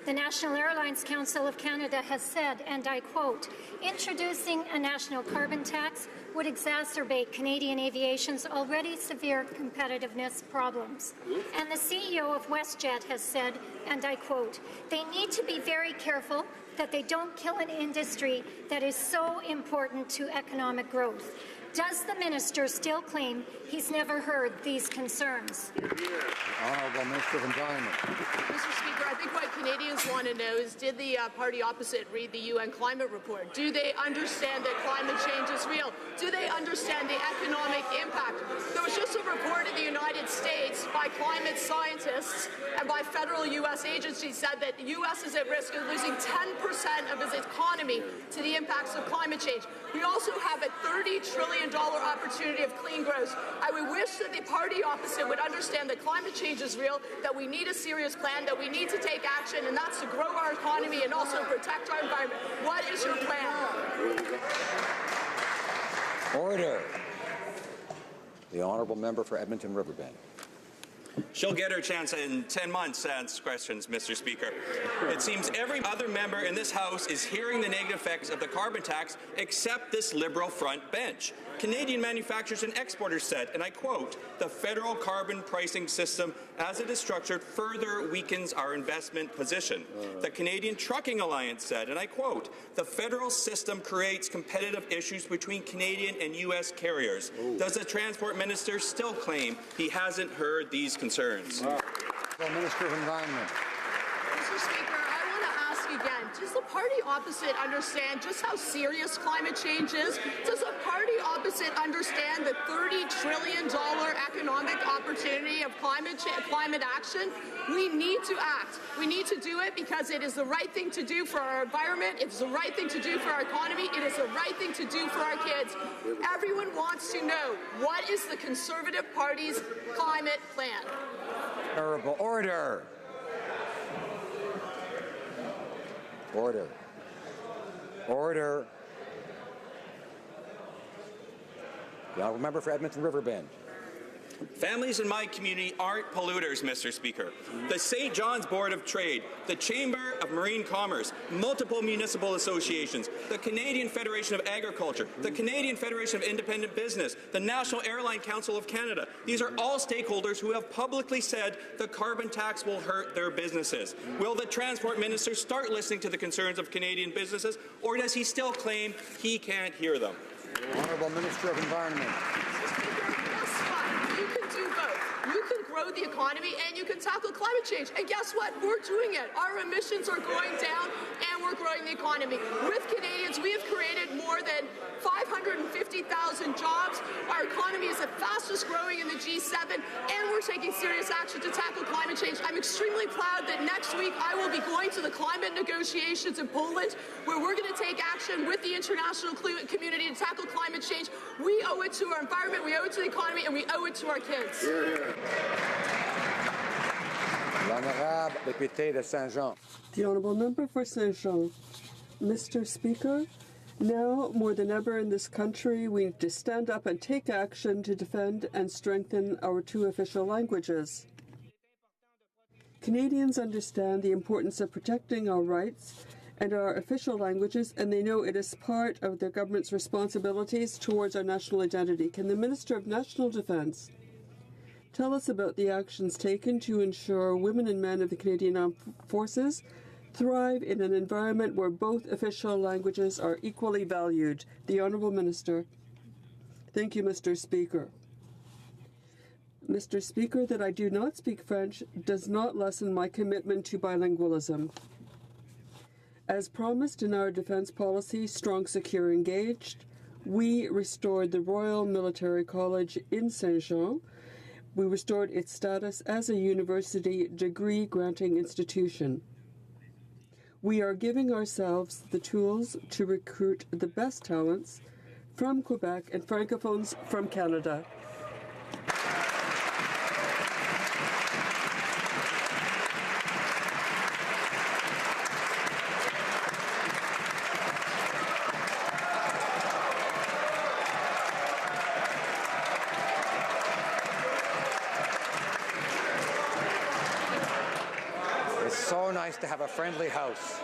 S22: The National Airlines Council of Canada has said, and I quote, "Introducing a national carbon tax would exacerbate Canadian aviation's already severe competitiveness problems." And the CEO of WestJet has said, and I quote, "They need to be very careful that they don't kill an industry that is so important to economic growth." Does the minister still claim he's never heard these concerns?
S6: Honourable Minister of Environment.
S10: Mr. Speaker, I think what Canadians want to know is, did the party opposite read the UN climate report? Do they understand that climate change is real? Do they understand the economic impact? There was just a report in the United States by climate scientists and by federal U.S. agencies said that the U.S. is at risk of losing 10% of its economy to the impacts of climate change. We also have a $30 trillion opportunity of clean growth. I would wish that the party opposite would understand that climate change is real, that we need a serious plan, that we need to take action, and that's to grow our economy and also protect our environment. What is your plan?
S6: Order. The Honourable Member for Edmonton Riverbend.
S4: She'll get her chance in 10 months to answer questions, Mr. Speaker. It seems every other member in this House is hearing the negative effects of the carbon tax except this Liberal front bench. Canadian manufacturers and exporters said, and I quote, "The federal carbon pricing system, as it is structured, further weakens our investment position." The Canadian Trucking Alliance said, and I quote, "The federal system creates competitive issues between Canadian and U.S. carriers." Does the Transport Minister still claim he hasn't heard these concerns?
S6: The Minister of Environment.
S10: Mr. Speaker, I want to ask again, does the party opposite understand just how serious climate change is? Does the party opposite understand the $30 trillion economic opportunity of climate action? We need to act. We need to do it because it is the right thing to do for our environment. It's the right thing to do for our economy. It is the right thing to do for our kids. Everyone wants to know, what is the Conservative Party's climate plan?
S6: Honourable order. Order. Order. The honourable member for Edmonton Riverbend.
S4: Families in my community aren't polluters, Mr. Speaker. The St. John's Board of Trade, the Chamber of Marine Commerce, multiple municipal associations, the Canadian Federation of Agriculture, the Canadian Federation of Independent Business, the National Airline Council of Canada. These are all stakeholders who have publicly said the carbon tax will hurt their businesses. Will the Transport Minister start listening to the concerns of Canadian businesses, or does he still claim he can't hear them?
S6: Honourable Minister of Environment.
S10: You can do both. You can grow the economy and you can tackle climate change. And guess what? We're doing it. Our emissions are going down and we're growing the economy. With Canadians, we have created more than 550,000 jobs. Our economy is the fastest growing in the G7 and we're taking serious action to tackle climate change. I'm extremely proud that next week I will be going to the climate negotiations in Poland where we're going to take action with the international community to tackle climate change. We owe it to our environment, we owe it to the economy, and we owe it to our kids.
S6: L'honorable député de Saint-Jean.
S9: The honourable member for Saint-Jean. Mr. Speaker, now more than ever in this country, we need to stand up and take action to defend and strengthen our two official languages. Canadians understand the importance of protecting our rights and our official languages, and they know it is part of their government's responsibilities towards our national identity. Can the Minister of National Defence tell us about the actions taken to ensure women and men of the Canadian Armed Forces thrive in an environment where both official languages are equally valued? The Honourable Minister. Thank you, Mr. Speaker. Mr. Speaker, that I do not speak French does not lessen my commitment to bilingualism. As promised in our defence policy, Strong, Secure, Engaged, we restored the Royal Military College in Saint-Jean. We restored its status as a university degree-granting institution. We are giving ourselves the tools to recruit the best talents from Quebec and Francophones from Canada.
S6: To have a friendly House.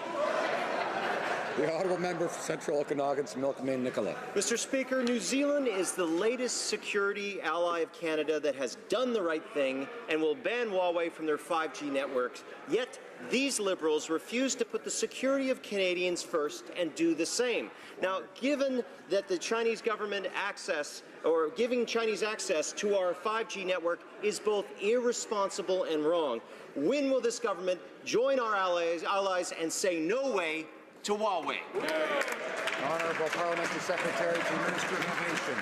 S6: The honourable member for Central Okanagan's Milkmaid Nicola.
S5: Mr. Speaker, New Zealand is the latest security ally of Canada that has done the right thing and will ban Huawei from their 5G networks. Yet, these Liberals refuse to put the security of Canadians first and do the same. Now, given that the Chinese government giving Chinese access to our 5G network is both irresponsible and wrong, when will this government join our allies and say no way to Huawei?
S6: Honourable Parliamentary Secretary to the Minister of Innovation.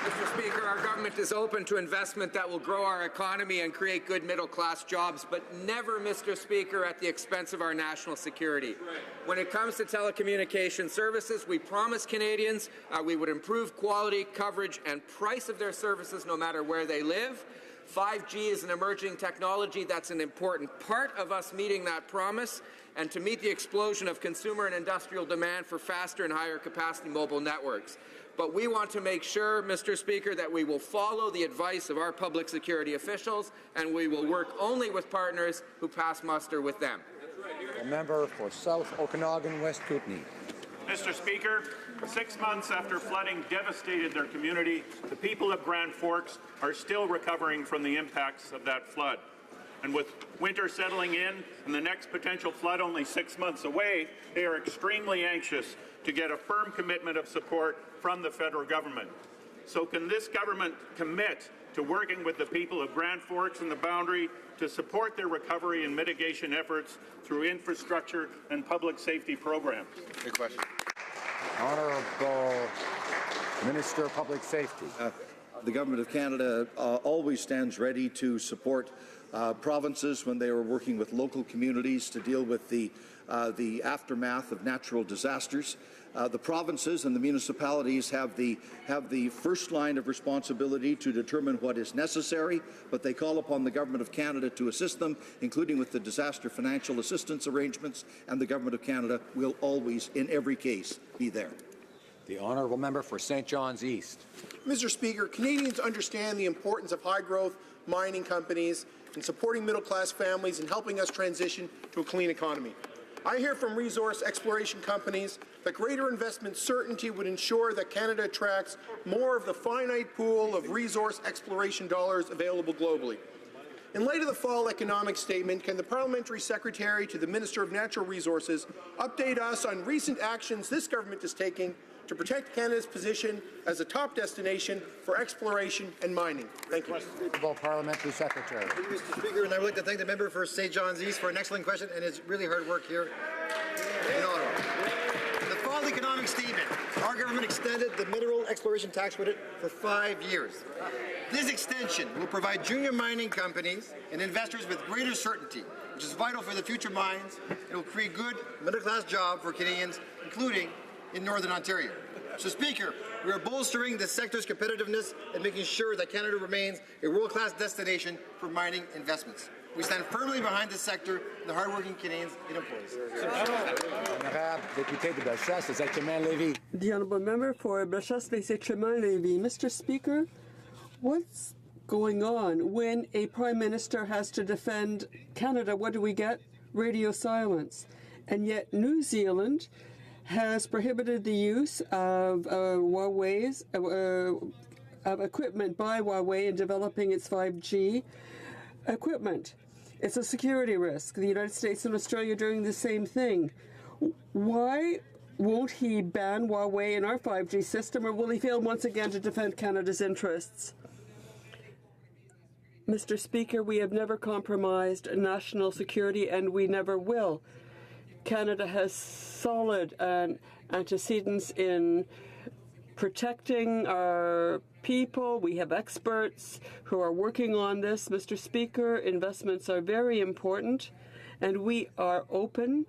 S12: Mr. Speaker, our government is open to investment that will grow our economy and create good middle-class jobs, but never, Mr. Speaker, at the expense of our national security. When it comes to telecommunication services, we promised Canadians we would improve quality, coverage, and price of their services no matter where they live. 5G is an emerging technology that's an important part of us meeting that promise and to meet the explosion of consumer and industrial demand for faster and higher capacity mobile networks. but we want to make sure, Mr. Speaker, that we will follow the advice of our public security officials, and we will work only with partners who pass muster with them.
S6: A member for South Okanagan, West Kootenay.
S7: Mr. Speaker, 6 months after flooding devastated their community, the people of Grand Forks are still recovering from the impacts of that flood. And with winter settling in and the next potential flood only 6 months away, they are extremely anxious to get a firm commitment of support from the federal government. So can this government commit to working with the people of Grand Forks and the Boundary to support their recovery and mitigation efforts through infrastructure and public safety programs?
S2: Good question.
S6: Honourable Minister of Public Safety.
S19: The Government of Canada always stands ready to support provinces when they are working with local communities to deal with the aftermath of natural disasters. The provinces and the municipalities have the first line of responsibility to determine what is necessary, but they call upon the Government of Canada to assist them, including with the disaster financial assistance arrangements, and the Government of Canada will always, in every case, be there.
S6: The honourable member for St. John's East.
S21: Mr. Speaker, Canadians understand the importance of high-growth mining companies in supporting middle-class families and helping us transition to a clean economy. I hear from resource exploration companies that greater investment certainty would ensure that Canada attracts more of the finite pool of resource exploration dollars available globally. In light of the fall economic statement, can the Parliamentary Secretary to the Minister of Natural Resources update us on recent actions this government is taking to protect Canada's position as a top destination for exploration and mining? Thank you.
S6: Parliamentary Secretary.
S17: Thank you, Mr. Speaker, and I would like to thank the member for St. John's East for an excellent question and his really hard work here in Ottawa. The fall economic statement, our government extended the mineral exploration tax credit for 5 years. This extension will provide junior mining companies and investors with greater certainty, which is vital for the future mines, and will create good middle-class jobs for Canadians, including in Northern Ontario. So, Speaker, we are bolstering the sector's competitiveness and making sure that Canada remains a world-class destination for mining investments. We stand firmly behind this sector and the hardworking Canadians and employees.
S9: The honourable member for Bellechasse-les-Échemins-Lévis. Mr. Speaker, what's going on when a Prime Minister has to defend Canada? What do we get? Radio silence. And yet New Zealand has prohibited the use of Huawei's of equipment by Huawei in developing its 5G equipment. It's a security risk. The United States and Australia are doing the same thing. Why won't he ban Huawei in our 5G system, or will he fail once again to defend Canada's interests? Mr. Speaker, we have never compromised national security, and we never will. Canada has solid antecedents in protecting our people. We have experts who are working on this. Mr. Speaker, investments are very important, and we are open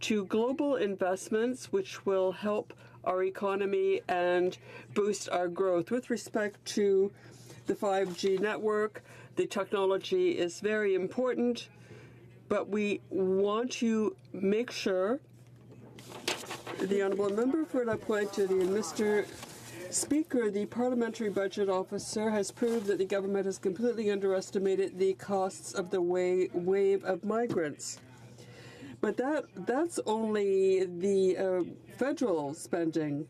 S9: to global investments which will help our economy and boost our growth. With respect to the 5G network, the technology is very important, but we want to make sure. The honourable member for La Pointe, Mr. Speaker, the Parliamentary Budget Officer has proved that the government has completely underestimated the costs of the wave of migrants. But that's only the federal spending.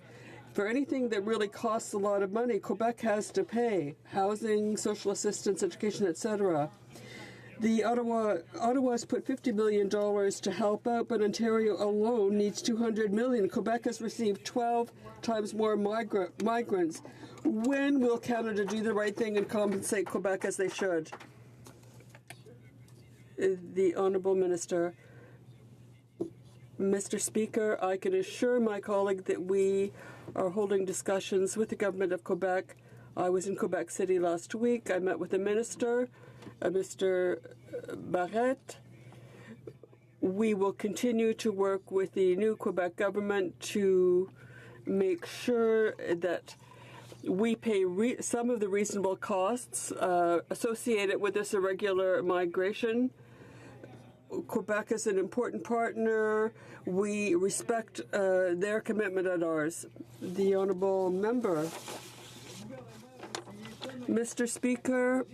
S9: For anything that really costs a lot of money, Quebec has to pay housing, social assistance, education, etc. The Ottawa's put $50 million to help out, but Ontario alone needs $200 million. Quebec has received 12 times more migrants. When will Canada do the right thing and compensate Quebec as they should? The Honourable Minister. Mr. Speaker, I can assure my colleague that we are holding discussions with the Government of Quebec. I was in Quebec City last week. I met with the Minister, Mr. Barrette. We will continue to work with the new Quebec government to make sure that we pay some of the reasonable costs associated with this irregular migration. Quebec is an important partner. We respect their commitment and ours. The honourable member. Mr. Speaker,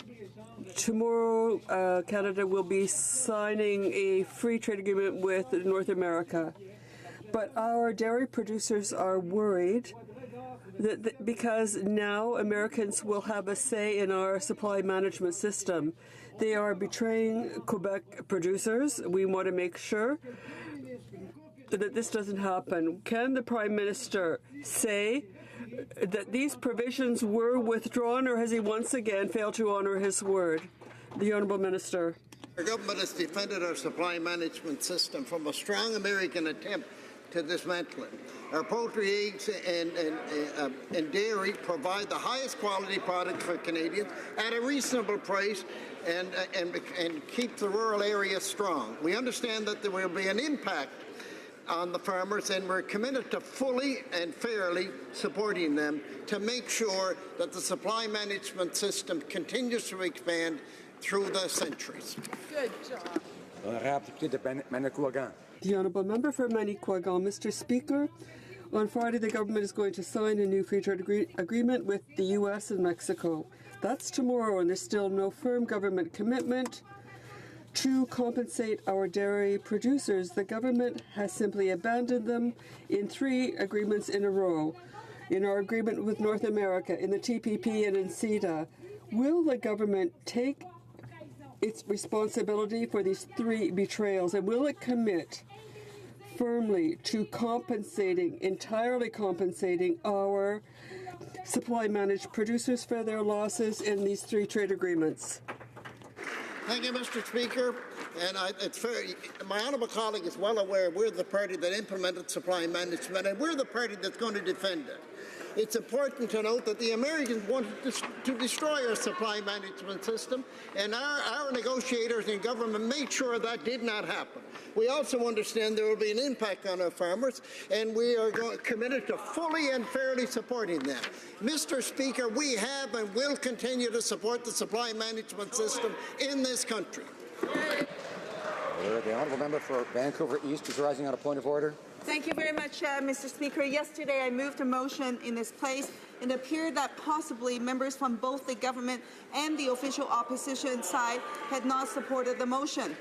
S9: tomorrow Canada will be signing a free trade agreement with North America. But our dairy producers are worried that because now Americans will have a say in our supply management system. They are betraying Quebec producers. We want to make sure that this doesn't happen. Can the Prime Minister say that these provisions were withdrawn, or has he once again failed to honour his word? The Honourable Minister.
S8: Our government has defended our supply management system from a strong American attempt to dismantle it. Our poultry, eggs, and dairy provide the highest quality product for Canadians at a reasonable price and keep the rural areas strong. We understand that there will be an impact on the farmers, and we're committed to fully and fairly supporting them to make sure that the supply management system continues to expand through the centuries.
S24: Good job.
S9: The Honourable Member for Manicouagan. Mr. Speaker, on Friday the government is going to sign a new free trade agreement with the U.S. and Mexico. That's tomorrow, and there's still no firm government commitment to compensate our dairy producers. The government has simply abandoned them in 3 agreements in a row. In our agreement with North America, in the TPP, and in CETA. Will the government take its responsibility for these 3 betrayals, and will it commit firmly to entirely compensating our supply managed producers for their losses in these 3 trade agreements?
S8: Thank you, Mr. Speaker. And it's fair. My honourable colleague is well aware we're the party that implemented supply management, and we're the party that's going to defend it. It's important to note that the Americans wanted to destroy our supply management system, and our negotiators in government made sure that did not happen. We also understand there will be an impact on our farmers, and we are committed to fully and fairly supporting them. Mr. Speaker, we have and will continue to support the supply management system in this country.
S6: The honourable member for Vancouver East is rising on a point of order.
S13: Thank you very much, Mr. Speaker. Yesterday I moved a motion in this place. It appeared that possibly members from both the government and the official opposition side had not supported the motion.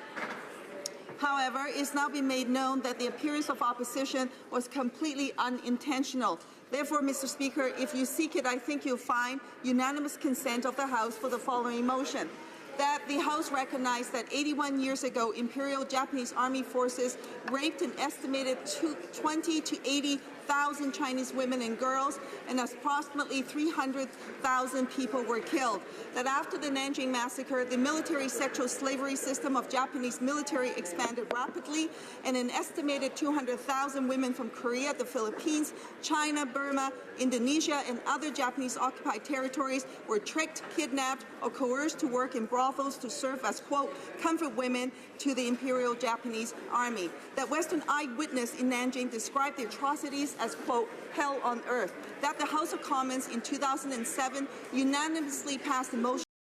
S13: However, it's now been made known that the appearance of opposition was completely unintentional. Therefore, Mr. Speaker, if you seek it, I think you'll find unanimous consent of the House for the following motion. That the House recognized that 81 years ago, Imperial Japanese Army forces raped an estimated 20 to 80,000 Chinese women and girls, and approximately 300,000 people were killed. That after the Nanjing Massacre, the military sexual slavery system of Japanese military expanded rapidly, and an estimated 200,000 women from Korea, the Philippines, China, Burma, Indonesia, and other Japanese-occupied territories were tricked, kidnapped, or coerced to work in brothels to serve as, quote, comfort women to the Imperial Japanese Army. That Western eyewitness in Nanjing described the atrocities as, quote, hell on earth. That the House of Commons in 2007 unanimously passed a motion